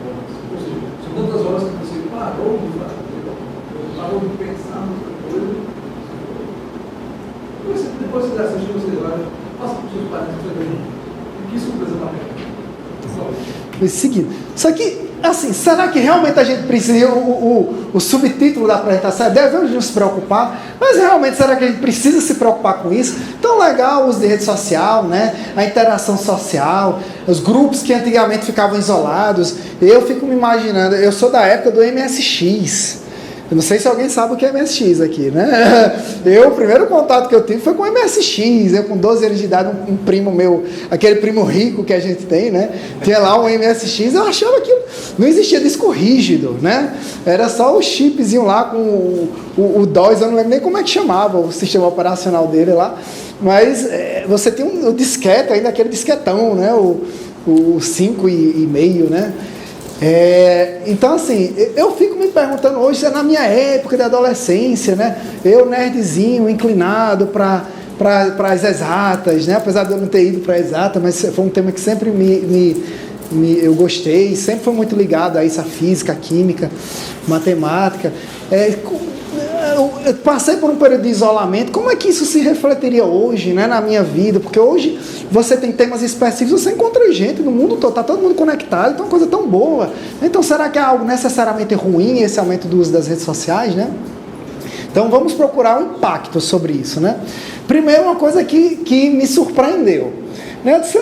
Horas. Ou seja, são tantas horas que você parou de fazer, parou de pensar em outra coisa. Depois você assiste, você olha, passa para os seus parentes, você vê, que surpresa para mim. Seguindo. Só que, assim, será que realmente a gente precisa, o subtítulo da apresentação é devemos nos preocupar, mas realmente será que a gente precisa se preocupar com isso? Tão legal o uso de rede social, né? A interação social, os grupos que antigamente ficavam isolados. Eu fico me imaginando, eu sou da época do MSX. Eu não sei se alguém sabe o que é MSX aqui, né? O primeiro contato que eu tive foi com o MSX. Eu com 12 anos de idade, um primo meu, aquele primo rico que a gente tem, né? Tinha lá um MSX, eu achava aquilo. Não existia disco rígido, né? Era só o chipzinho lá com o DOS, eu não lembro nem como é que chamava o sistema operacional dele lá. Mas você tem o disquete, ainda aquele disquetão, né? O 5,5, né? Então assim, eu fico me perguntando hoje, na minha época de adolescência, né, eu nerdzinho, inclinado para as exatas, né, apesar de eu não ter ido para exata, mas foi um tema que sempre eu gostei, sempre foi muito ligado a isso, a física, a química, matemática. Eu passei por um período de isolamento. Como é que isso se refletiria hoje, né, na minha vida? Porque hoje você tem temas específicos, você encontra gente no mundo todo, está todo mundo conectado, então é uma coisa tão boa. Então será que é algo necessariamente ruim esse aumento do uso das redes sociais, né? Então vamos procurar um impacto sobre isso, né? Primeiro, uma coisa que me surpreendeu. Né? Eu disse,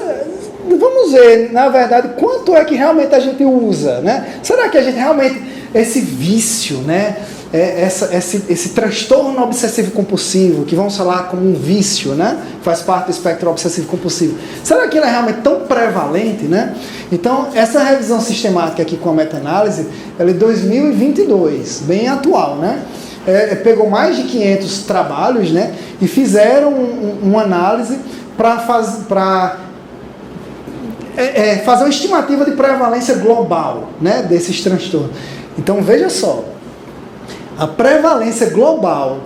vamos ver, na verdade, quanto é que realmente a gente usa, né? Será que a gente realmente, esse vício, né? Esse transtorno obsessivo compulsivo, que vamos falar como um vício, né? Faz parte do espectro obsessivo compulsivo. Será que ele é realmente tão prevalente, né? Então, essa revisão sistemática aqui com a meta-análise, ela é de 2022, bem atual, né? Pegou mais de 500 trabalhos, né? E fizeram uma análise para fazer uma estimativa de prevalência global, né, desses transtornos. Então, veja só, a prevalência global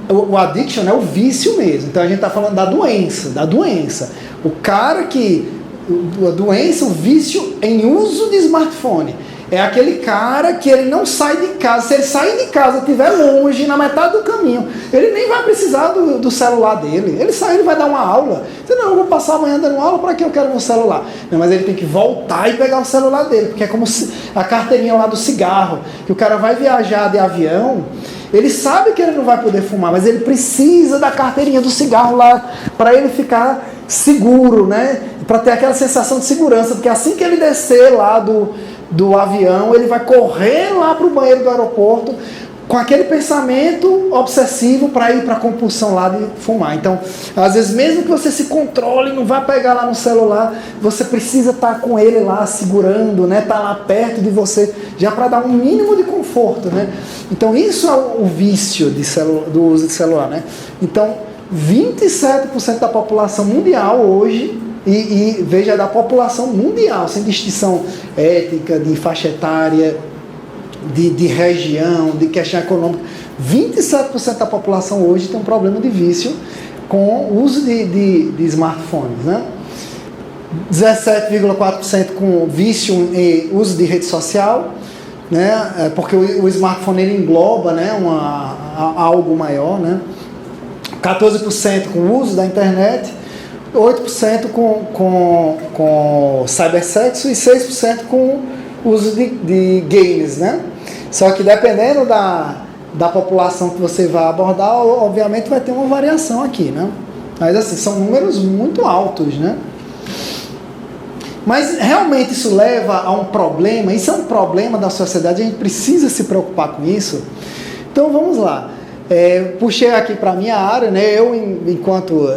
o addiction é o vício mesmo. Então, a gente está falando da doença. O cara a doença, o vício em uso de smartphone. É aquele cara que ele não sai de casa. Se ele sair de casa, estiver longe, na metade do caminho, ele nem vai precisar do celular dele. Ele sai, ele vai dar uma aula. Você não, eu vou passar a manhã dando aula, para que eu quero meu celular? Não, mas ele tem que voltar e pegar o celular dele, porque é como a carteirinha lá do cigarro, que o cara vai viajar de avião, ele sabe que ele não vai poder fumar, mas ele precisa da carteirinha do cigarro lá, para ele ficar seguro, né? Para ter aquela sensação de segurança, porque assim que ele descer lá do avião, ele vai correr lá para o banheiro do aeroporto com aquele pensamento obsessivo para ir para a compulsão lá de fumar. Então, às vezes, mesmo que você se controle, não vá pegar lá no celular, você precisa estar com ele lá segurando, né? Tá lá perto de você, já para dar um mínimo de conforto, né? Então, isso é o vício do uso de celular, né? Então, 27% da população mundial hoje, e veja, da população mundial, sem distinção étnica, de faixa etária, de região, de questão econômica, 27% da população hoje tem um problema de vício com o uso de smartphones, né? 17,4% com vício em uso de rede social, né? Porque o smartphone ele engloba, né, algo maior, né? 14% com o uso da internet, 8% com cybersexo e 6% com uso de games, né? Só que dependendo da população que você vai abordar, obviamente vai ter uma variação aqui, né? Mas assim, são números muito altos, né? Mas realmente isso leva a um problema, isso é um problema da sociedade, a gente precisa se preocupar com isso. Então vamos lá. Puxei aqui para a minha área, né? Eu, enquanto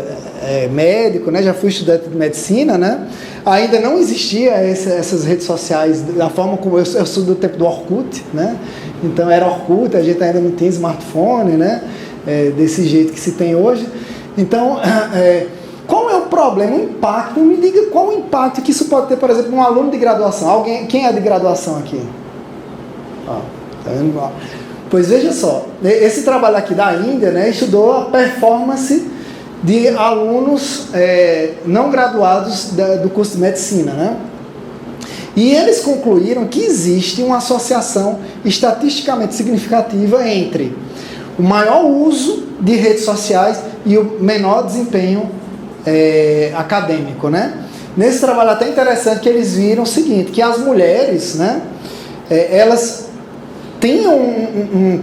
médico, né? Já fui estudante de medicina, né? Ainda não existia essas redes sociais da forma como eu sou do tempo do Orkut, né? Então era Orkut, a gente ainda não tinha smartphone, né? Desse jeito que se tem hoje. Então, qual é o problema, o impacto? Me diga qual o impacto que isso pode ter, por exemplo, num aluno de graduação. Quem é de graduação aqui? Ó, tá vendo? Pois veja só, esse trabalho aqui da Índia, né, estudou a performance de alunos não graduados do curso de medicina, né? E eles concluíram que existe uma associação estatisticamente significativa entre o maior uso de redes sociais e o menor desempenho acadêmico, né? Nesse trabalho até interessante que eles viram o seguinte, que as mulheres, né, elas tinham,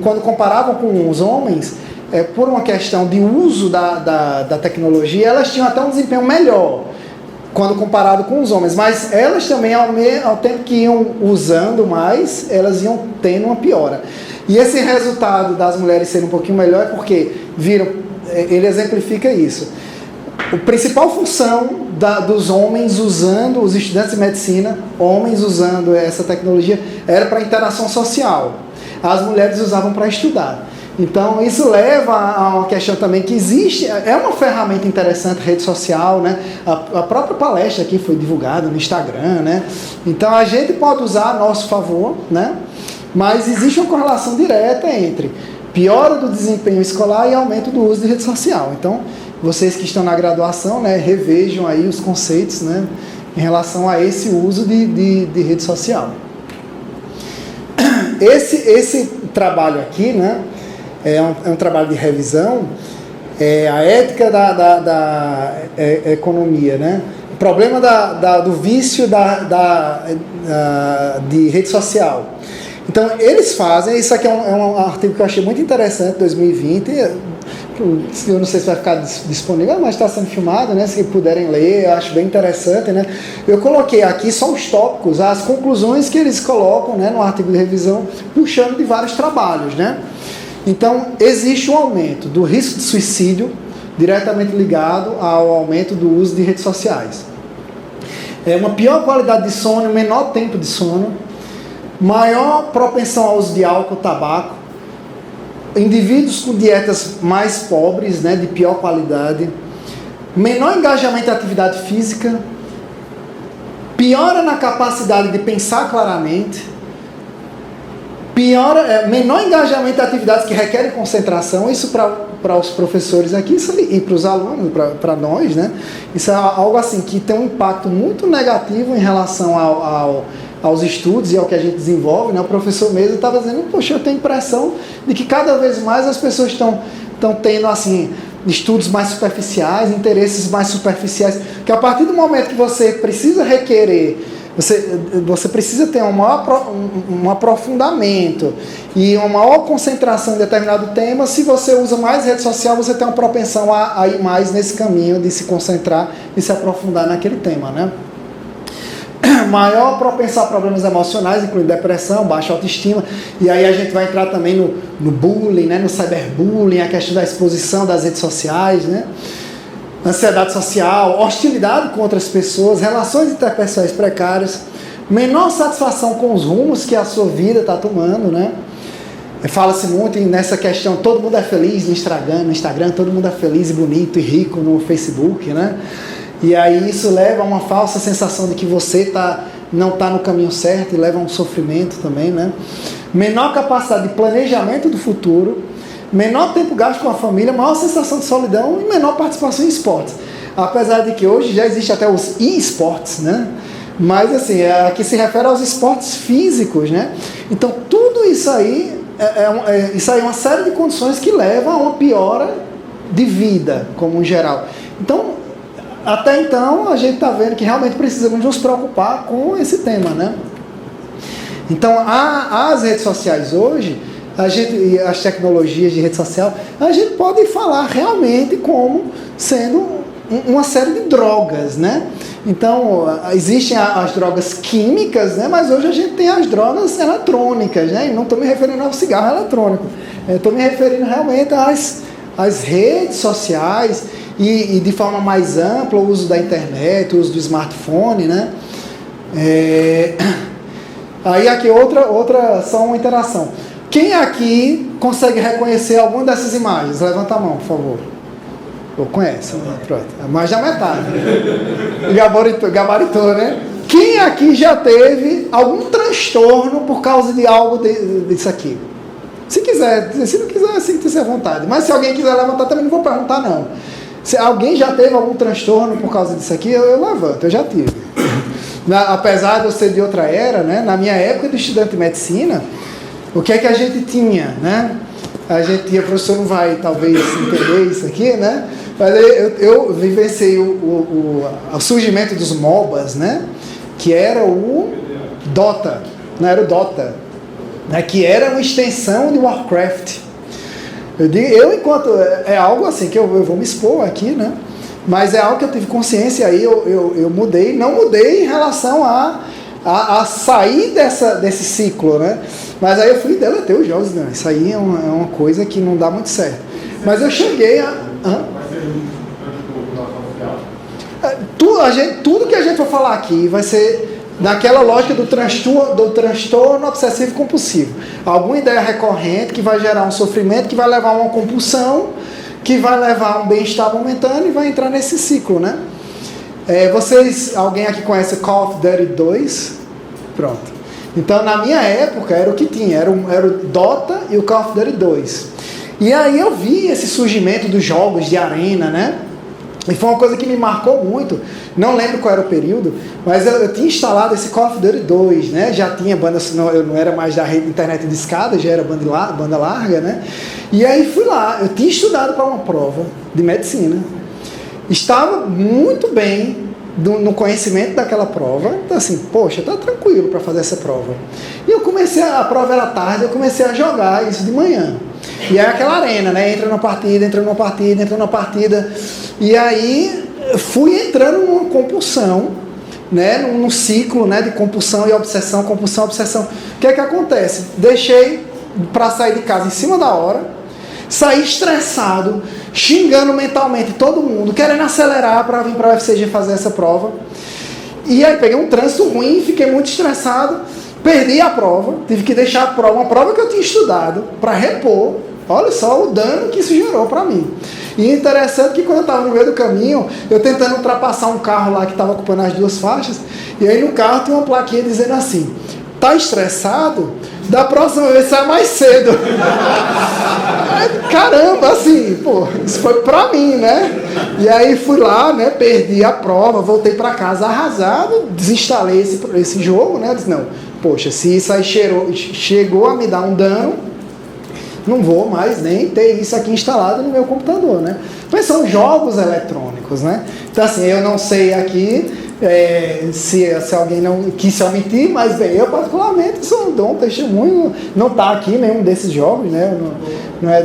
quando comparavam com os homens, por uma questão de uso da tecnologia, elas tinham até um desempenho melhor quando comparado com os homens, mas elas também, ao tempo que iam usando mais, elas iam tendo uma piora. E esse resultado das mulheres serem um pouquinho melhor é porque viram, ele exemplifica isso. A principal função dos homens usando, os estudantes de medicina, homens usando essa tecnologia, era para interação social. As mulheres usavam para estudar. Então, isso leva a uma questão também que existe, é uma ferramenta interessante, rede social, né? A própria palestra aqui foi divulgada no Instagram, né? Então, a gente pode usar a nosso favor, né? Mas existe uma correlação direta entre piora do desempenho escolar e aumento do uso de rede social. Então, vocês que estão na graduação, né, revejam aí os conceitos, né, em relação a esse uso de rede social. Esse trabalho aqui, né, é um trabalho de revisão, a ética da economia, né, o problema do vício de rede social. Então, eles fazem, isso aqui é um artigo que eu achei muito interessante, 2020, eu não sei se vai ficar disponível, mas está sendo filmado, né? Se puderem ler, eu acho bem interessante, né? Eu coloquei aqui só os tópicos, as conclusões que eles colocam, né, no artigo de revisão, puxando de vários trabalhos, né? Então, existe um aumento do risco de suicídio diretamente ligado ao aumento do uso de redes sociais. Uma pior qualidade de sono, menor tempo de sono, maior propensão ao uso de álcool, tabaco, indivíduos com dietas mais pobres, né, de pior qualidade, menor engajamento em atividade física, piora na capacidade de pensar claramente, menor engajamento em atividades que requerem concentração. Isso para os professores aqui e para os alunos, para nós, né? Isso é algo assim que tem um impacto muito negativo em relação aos estudos e ao que a gente desenvolve, né? O professor mesmo estava dizendo, poxa, eu tenho a impressão de que cada vez mais as pessoas estão tendo assim estudos mais superficiais, interesses mais superficiais, que a partir do momento que você precisa requerer, você precisa ter um aprofundamento e uma maior concentração em determinado tema. Se você usa mais rede social, você tem uma propensão a ir mais nesse caminho de se concentrar e se aprofundar naquele tema, né? Maior propensão a problemas emocionais, incluindo depressão, baixa autoestima, e aí a gente vai entrar também no bullying, né, no cyberbullying, a questão da exposição das redes sociais, né, ansiedade social, hostilidade com outras pessoas, relações interpessoais precárias, menor satisfação com os rumos que a sua vida está tomando, né. Fala-se muito nessa questão, todo mundo é feliz no Instagram, todo mundo é feliz e bonito e rico no Facebook, né. E aí isso leva a uma falsa sensação de que você não está no caminho certo e leva a um sofrimento também, né? Menor capacidade de planejamento do futuro, menor tempo gasto com a família, maior sensação de solidão e menor participação em esportes. Apesar de que hoje já existe até os e-sports, né? Mas assim, aqui se refere aos esportes físicos, né? Então tudo isso aí isso aí é uma série de condições que levam a uma piora de vida, como em geral. Então, até então, a gente está vendo que realmente precisamos nos preocupar com esse tema, né? Então, as redes sociais hoje, e as tecnologias de rede social, a gente pode falar realmente como sendo uma série de drogas, né? Então, existem as drogas químicas, né? Mas hoje a gente tem as drogas eletrônicas, né? E não estou me referindo ao cigarro eletrônico. Estou me referindo realmente às redes sociais, e de forma mais ampla o uso da internet, o uso do smartphone, né? Aí aqui outra só uma interação. Quem aqui consegue reconhecer alguma dessas imagens? Levanta a mão, por favor. Ou conhece? Né? Pronto. Mais da metade. Gabaritou, né? Quem aqui já teve algum transtorno por causa de algo disso aqui? Se quiser, se não quiser, sinta-se à vontade. Mas se alguém quiser levantar, também não vou perguntar, não. Se alguém já teve algum transtorno por causa disso aqui, eu levanto, eu já tive. Apesar de eu ser de outra era, né? Na minha época de estudante de medicina, o que é que a gente tinha, né? A gente, o professor não vai talvez entender isso aqui, né? Mas eu vivenciei o surgimento dos MOBAs, né? Que era o Dota, não era o Dota, né? Que era uma extensão de Warcraft. Enquanto é algo assim que eu vou me expor aqui, né? Mas é algo que eu tive consciência aí, eu mudei, não mudei em relação a sair desse ciclo, né? Mas aí eu fui deleter os jogos, né? Isso aí é uma coisa que não dá muito certo. Mas eu cheguei a... Tudo que a gente for falar aqui vai ser naquela lógica do transtorno obsessivo compulsivo. Alguma ideia recorrente que vai gerar um sofrimento, que vai levar a uma compulsão, que vai levar a um bem-estar momentâneo e vai entrar nesse ciclo, né? Alguém aqui conhece Call of Duty 2? Pronto. Então, na minha época, era o que tinha. Era o Dota e o Call of Duty 2. E aí eu vi esse surgimento dos jogos de arena, né? E foi uma coisa que me marcou muito. Não lembro qual era o período, mas eu tinha instalado esse Call of Duty 2, né? Já tinha banda, eu não era mais da rede internet de escada, já era banda larga, né? E aí fui lá, eu tinha estudado para uma prova de medicina. Estava muito bem no conhecimento daquela prova. Então assim, poxa, tá tranquilo para fazer essa prova. E a prova era tarde, eu comecei a jogar isso de manhã. E é aquela arena, né? Entra numa partida, entra numa partida, entra numa partida. E aí fui entrando numa compulsão, né? Num ciclo, né? De compulsão e obsessão, compulsão, obsessão. O que é que acontece? Deixei para sair de casa em cima da hora, saí estressado, xingando mentalmente todo mundo, querendo acelerar para vir para a UFCG fazer essa prova. E aí peguei um trânsito ruim, fiquei muito estressado, perdi a prova, tive que deixar a prova, uma prova que eu tinha estudado, para repor. Olha só o dano que isso gerou para mim. E interessante que quando eu estava no meio do caminho, eu tentando ultrapassar um carro lá que estava ocupando as duas faixas, e aí no carro tinha uma plaquinha dizendo assim: tá estressado? Da próxima vez sai mais cedo. Caramba, assim, pô, isso foi pra mim, né? E aí fui lá, né? Perdi a prova, voltei pra casa arrasado, desinstalei esse jogo, né? Disse, não, poxa, se isso aí chegou a me dar um dano, não vou mais nem ter isso aqui instalado no meu computador, né? Mas são jogos eletrônicos, né? Então assim, eu não sei aqui se alguém não quis se omitir, mas bem, eu particularmente dou um testemunho, não está aqui nenhum desses jogos, né?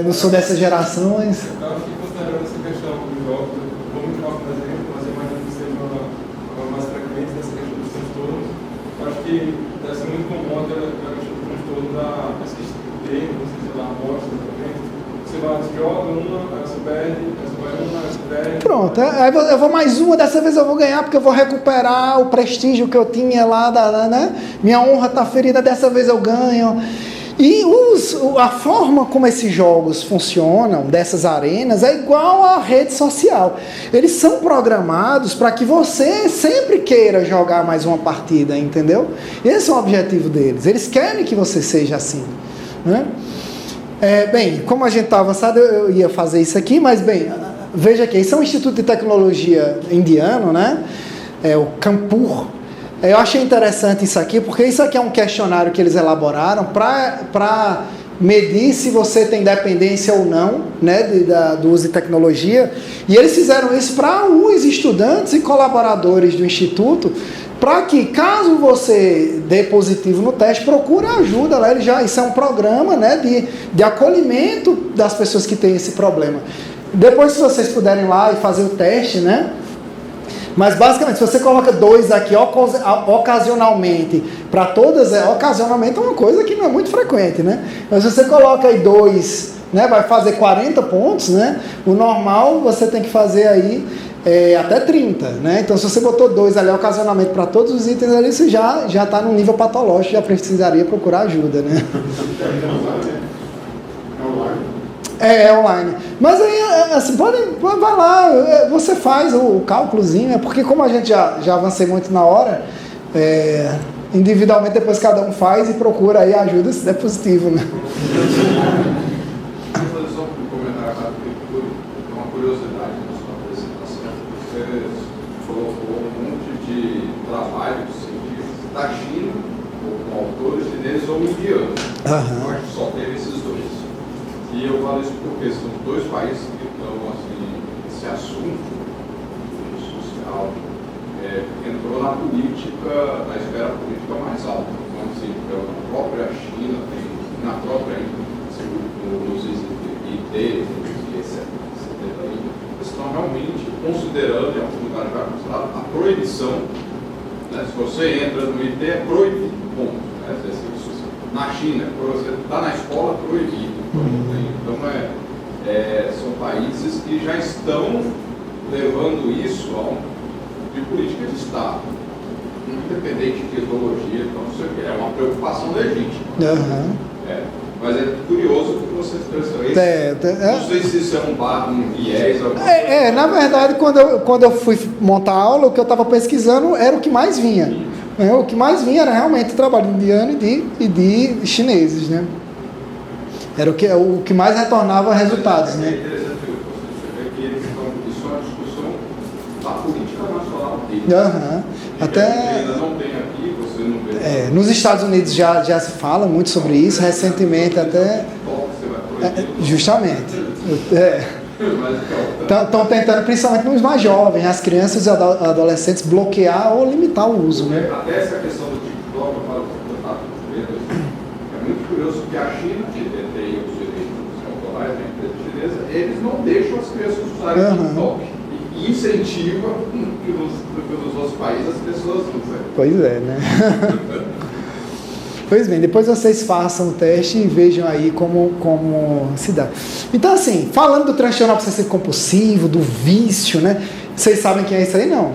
Não sou dessa geração, mas... Eu acho que considerando essa questão dos jogos, como o jogo, por exemplo, mas imagino que seja uma mais frequente dessa questão dos transtornos, eu acho que deve ser muito comum a questão do transtorno da pesquisa do tempo, não sei se lá, amostra, você vai, joga uma, aí você perde, aí você vai uma, aí você perde. Pronto, aí eu vou mais uma, dessa vez eu vou ganhar porque eu vou recuperar o prestígio que eu tinha lá, né? Minha honra está ferida, dessa vez eu ganho. E a forma como esses jogos funcionam, dessas arenas, é igual à rede social. Eles são programados para que você sempre queira jogar mais uma partida, entendeu? Esse é o objetivo deles. Eles querem que você seja assim, né? Bem, como a gente está avançado, eu ia fazer isso aqui, mas bem, veja aqui, isso é um instituto de tecnologia indiano, né? É o Kanpur. Eu achei interessante isso aqui, porque isso aqui é um questionário que eles elaboraram para medir se você tem dependência ou não, né, do uso de tecnologia. E eles fizeram isso para os estudantes e colaboradores do instituto, para que, caso você dê positivo no teste, procure ajuda lá. Isso é um programa, né, de acolhimento das pessoas que têm esse problema. Depois, se vocês puderem lá e fazer o teste, né? Mas basicamente, se você coloca 2 aqui ocasionalmente, para todas, ocasionalmente é uma coisa que não é muito frequente, né? Mas se você coloca aí 2, né, vai fazer 40 pontos, né? O normal você tem que fazer aí até 30, né? Então, se você botou 2 ali ocasionalmente para todos os itens ali, você já está no nível patológico, já precisaria procurar ajuda, né? É online. Mas aí, assim, vai lá, você faz o cálculozinho, porque como a gente já avancei muito na hora, individualmente depois cada um faz e procura aí ajuda se der positivo, né? Vou fazer só um comentário rápido, uma curiosidade na sua apresentação. Você colocou um monte de trabalhos científicos da China, com autores chineses ou indianos. Eu acho que só teve esses dois. E eu falo isso porque são 2 países que estão, assim, esse assunto social entrou na política, na esfera política mais alta. Então, assim, na própria China, na própria nos IT, etc. Eles estão realmente considerando, em alguns lugares já considerado, a proibição, né? Se você entra no IT, é proibido, ponto. Né? Na China, você está na escola, proibido. Então, são países que já estão levando isso a de política de Estado, independente de ideologia, então, é uma preocupação legítima. Mas é curioso que você expressou isso. Não sei se isso é um viés. Na verdade, quando eu fui montar a aula, o que eu estava pesquisando era o que mais vinha. O que mais vinha era realmente o trabalho indiano e de chineses, né? Era o que mais retornava resultados, né? É interessante você ver que isso é uma discussão da política nacional deles. Até ainda não tem aqui, você não vê. Nos Estados Unidos já se fala muito sobre isso, recentemente até. Justamente. Estão tentando, principalmente nos mais jovens, as crianças e adolescentes, bloquear ou limitar o uso, né? Até essa questão do TikTok, eu falo com o contato com eles, é muito curioso que a China, que detém os direitos, faz, uma empresa chinesa, eles não deixam as crianças usarem TikTok. E incentiva que nos outros países as pessoas usem. Pois é, né? Pois bem, depois vocês façam o teste e vejam aí como se dá. Então, assim, falando do transtorno obsessivo compulsivo, do vício, né? Vocês sabem quem é isso aí? Não.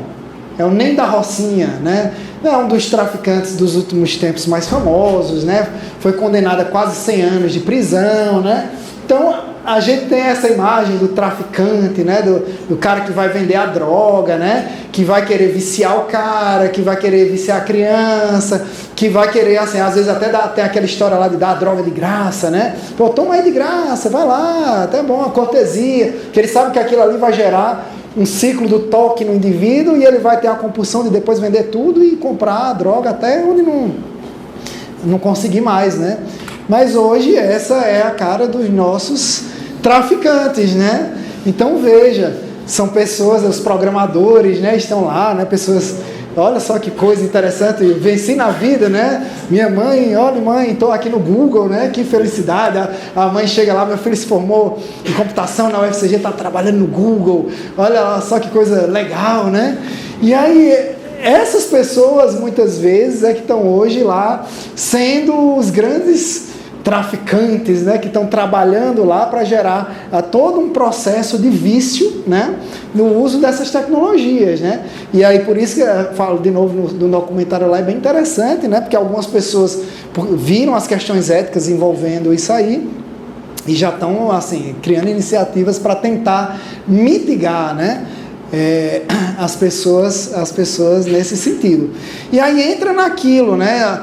É o Ney da Rocinha, né? É um dos traficantes dos últimos tempos mais famosos, né? Foi condenado a quase 100 anos de prisão, né? Então, a gente tem essa imagem do traficante, né? Do cara que vai vender a droga, né? Que vai querer viciar o cara, que vai querer viciar a criança, que vai querer, assim, às vezes até tem aquela história lá de dar a droga de graça, né? Pô, toma aí de graça, vai lá, até bom, uma cortesia, que ele sabe que aquilo ali vai gerar um ciclo do toque no indivíduo e ele vai ter a compulsão de depois vender tudo e comprar a droga até onde não conseguir mais, né? Mas hoje essa é a cara dos nossos traficantes, né? Então veja, são pessoas, os programadores, né, estão lá, né, pessoas, olha só que coisa interessante, venci na vida, né? Minha mãe, olha mãe, estou aqui no Google, né? Que felicidade, a mãe chega lá, meu filho se formou em computação na UFCG, está trabalhando no Google, olha só que coisa legal, né? E aí, essas pessoas muitas vezes é que estão hoje lá sendo os grandes traficantes, né, que estão trabalhando lá para gerar todo um processo de vício, né, no uso dessas tecnologias, né? E aí por isso que eu falo de novo no documentário lá, é bem interessante, né, porque algumas pessoas viram as questões éticas envolvendo isso aí e já estão assim criando iniciativas para tentar mitigar, né, as pessoas nesse sentido. E aí entra naquilo, né?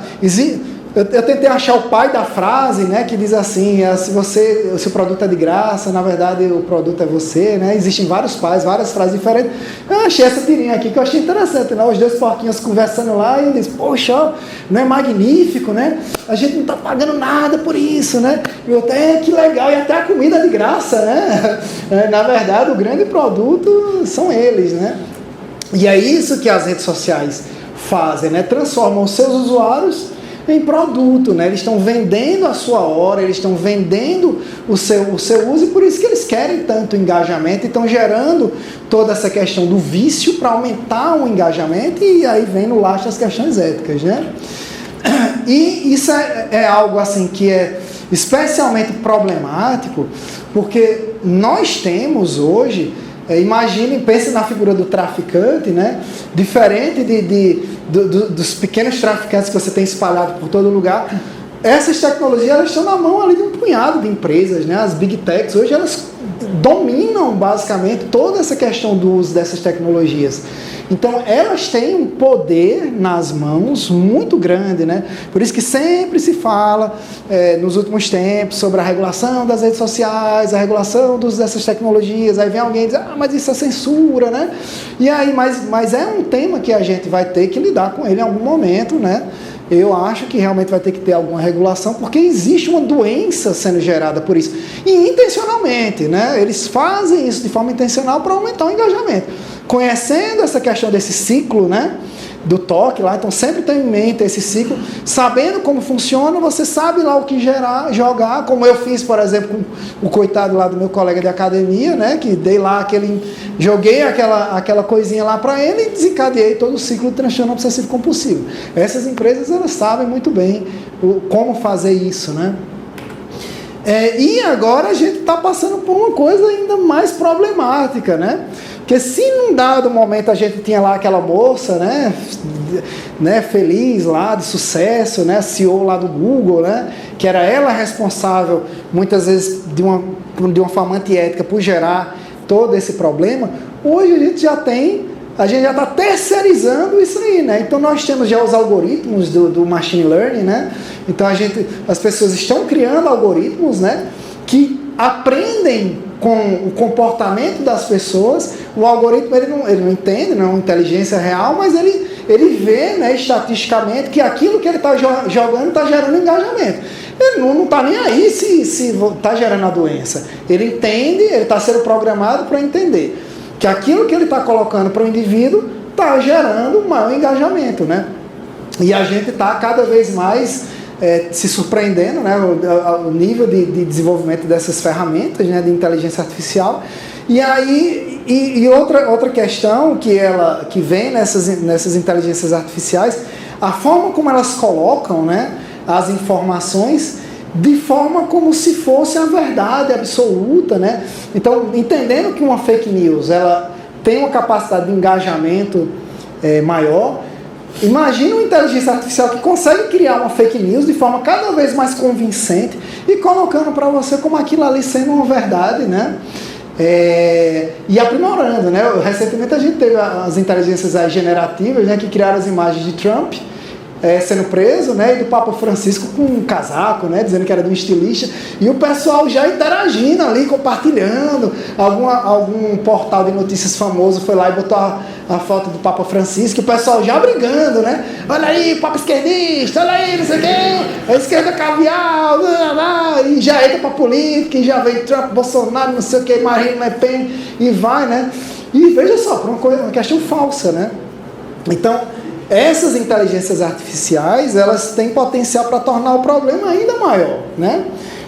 Eu tentei achar o pai da frase, né, que diz assim, se o produto é de graça, na verdade o produto é você, né? Existem vários pais, várias frases diferentes. Eu achei essa tirinha aqui que eu achei interessante, né? Os dois porquinhos conversando lá e ele diz, poxa, ó, não é magnífico, né? A gente não está pagando nada por isso, né? E eu até que legal, e até a comida é de graça, né? Na verdade, o grande produto são eles, né? E é isso que as redes sociais fazem, né? Transformam os seus usuários em produto, né? Eles estão vendendo a sua hora, eles estão vendendo o seu uso e por isso que eles querem tanto engajamento e estão gerando toda essa questão do vício para aumentar o engajamento e aí vem no lastro as questões éticas, né? E isso é algo assim que é especialmente problemático porque nós temos hoje, imagine, pense na figura do traficante, né? Diferente dos pequenos traficantes que você tem espalhado por todo lugar, essas tecnologias elas estão na mão ali de um punhado de empresas, né? As Big Techs hoje elas dominam basicamente toda essa questão do uso dessas tecnologias. Então elas têm um poder nas mãos muito grande, né? Por isso que sempre se fala nos últimos tempos sobre a regulação das redes sociais, a regulação do uso dessas tecnologias. Aí vem alguém e diz, mas isso é censura, né? E aí, mas é um tema que a gente vai ter que lidar com ele em algum momento, né? Eu acho que realmente vai ter que ter alguma regulação, porque existe uma doença sendo gerada por isso. E intencionalmente, né? Eles fazem isso de forma intencional para aumentar o engajamento. Conhecendo essa questão desse ciclo, né? Do toque lá, então sempre tem em mente esse ciclo, sabendo como funciona, você sabe lá o que jogar, como eu fiz, por exemplo, com o coitado lá do meu colega de academia, né, que dei lá joguei aquela coisinha lá para ele e desencadeei todo o ciclo de transtorno obsessivo compulsivo. Essas empresas, elas sabem muito bem como fazer isso, né? E agora a gente está passando por uma coisa ainda mais problemática, né? Porque se num dado momento a gente tinha lá aquela moça, né, feliz lá, de sucesso, né, CEO lá do Google, né, que era ela responsável, muitas vezes, de uma forma antiética por gerar todo esse problema, hoje a gente já está terceirizando isso aí, né? Então nós temos já os algoritmos do machine learning, né? Então as pessoas estão criando algoritmos, né, que aprendem com o comportamento das pessoas. O algoritmo ele não entende, não é uma inteligência real, mas ele vê, né, estatisticamente que aquilo que ele está jogando está gerando engajamento. Ele não está nem aí se está gerando a doença. Ele entende, ele está sendo programado para entender que aquilo que ele está colocando para o indivíduo está gerando um maior engajamento, né? E a gente está cada vez mais se surpreendendo, né, o nível de desenvolvimento dessas ferramentas, né, de inteligência artificial. E aí, outra questão que vem nessas inteligências artificiais, a forma como elas colocam, né, as informações de forma como se fosse a verdade absoluta, né? Então, entendendo que uma fake news ela tem uma capacidade de engajamento maior, imagina uma inteligência artificial que consegue criar uma fake news de forma cada vez mais convincente e colocando para você como aquilo ali sendo uma verdade, né? E aprimorando, né? Recentemente a gente teve as inteligências generativas, né, que criaram as imagens de Trump sendo preso, né, e do Papa Francisco com um casaco, né, dizendo que era de um estilista, e o pessoal já interagindo ali, compartilhando. Algum portal de notícias famoso foi lá e botou a foto do Papa Francisco, e o pessoal já brigando, né? Olha aí, Papa esquerdista, olha aí, não sei o quê, a esquerda caviar, e já entra pra política, e já vem Trump, Bolsonaro, não sei o que, Marine Le Pen, e vai, né? E veja só, por uma questão falsa, né? Então, essas inteligências artificiais, elas têm potencial para tornar o problema ainda maior, né?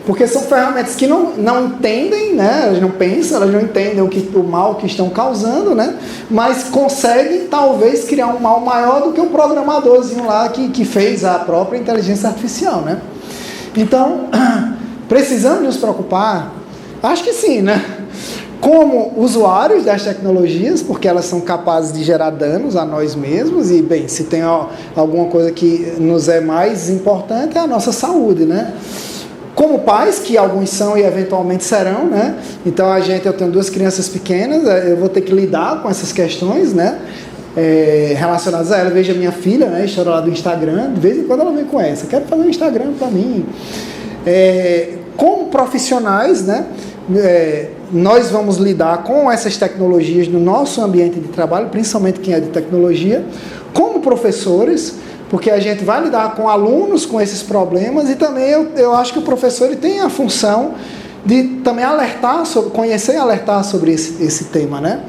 Porque são ferramentas que não entendem, né? Elas não pensam, elas não entendem o mal que estão causando, né? Mas conseguem, talvez, criar um mal maior do que o programadorzinho lá que fez a própria inteligência artificial, né? Então, precisamos nos preocupar? Acho que sim, né? Como usuários das tecnologias, porque elas são capazes de gerar danos a nós mesmos, e, bem, se tem alguma coisa que nos é mais importante, é a nossa saúde, né? Como pais, que alguns são e eventualmente serão, né? Então, eu tenho 2 crianças pequenas, eu vou ter que lidar com essas questões, né? Relacionadas a ela. Veja minha filha, né? História lá do Instagram, de vez em quando ela vem com essa, quero fazer um Instagram para mim. Como profissionais, né? Nós vamos lidar com essas tecnologias no nosso ambiente de trabalho, principalmente quem é de tecnologia, como professores, porque a gente vai lidar com alunos com esses problemas, e também eu acho que o professor ele tem a função de também conhecer e alertar sobre esse tema, né?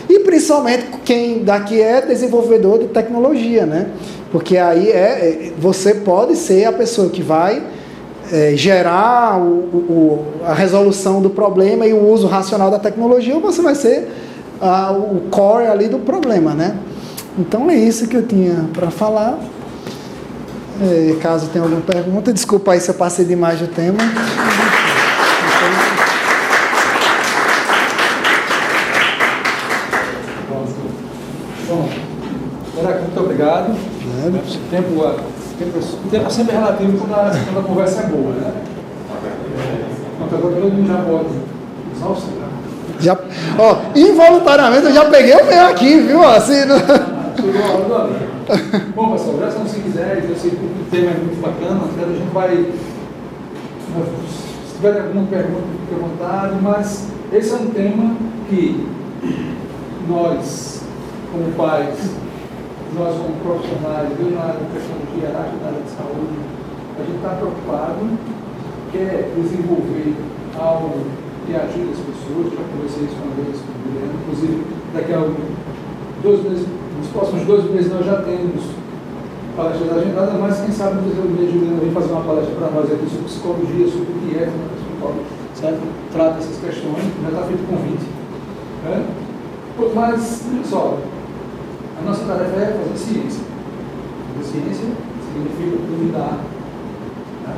E principalmente quem daqui é desenvolvedor de tecnologia, né? Porque aí você pode ser a pessoa que vai gerar a resolução do problema e o uso racional da tecnologia, ou você vai ser o core ali do problema, né? Então é isso que eu tinha para falar. Caso tenha alguma pergunta, desculpa aí se eu passei demais do tema. Bom, muito obrigado. O tempo é sempre relativo quando a conversa é boa, né? Mas agora todo mundo já pode usar o involuntariamente eu já peguei o meu aqui, viu? Assim, Bom, pessoal, já se quiser, eu sei que o tema é muito bacana, a gente vai. Se tiver alguma pergunta, fique à vontade, mas esse é um tema que nós, como pais, nós como profissionais, eu na área de tecnologia, na área de saúde, a gente está preocupado, quer desenvolver algo que ajude as pessoas. Já conversei isso uma vez com o Guilherme, inclusive daqui a 2 meses, nos próximos 2 meses nós já temos palestras agendadas, mas quem sabe no terceiro mês Juliana vem fazer uma palestra para nós aqui sobre psicologia, sobre o que é uma psicóloga, certo? Trata essas questões, já está feito o convite. Né? Mas, olha só, a nossa tarefa é fazer ciência. Fazer ciência significa duvidar. Né?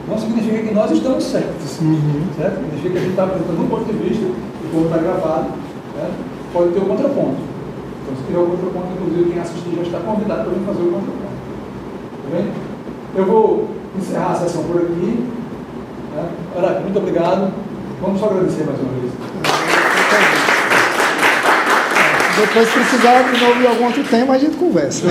Não significa que nós estamos certos. Certo? Significa que a gente está apresentando um ponto de vista, o ponto está gravado, né? Pode ter um contraponto. Então, se tiver um contraponto, inclusive quem assistir já está convidado para vir fazer o contraponto. Tá bem? Eu vou encerrar a sessão por aqui. Né? Araque, muito obrigado. Vamos só agradecer mais uma vez. Depois, se precisar de novo de algum outro tema, a gente conversa.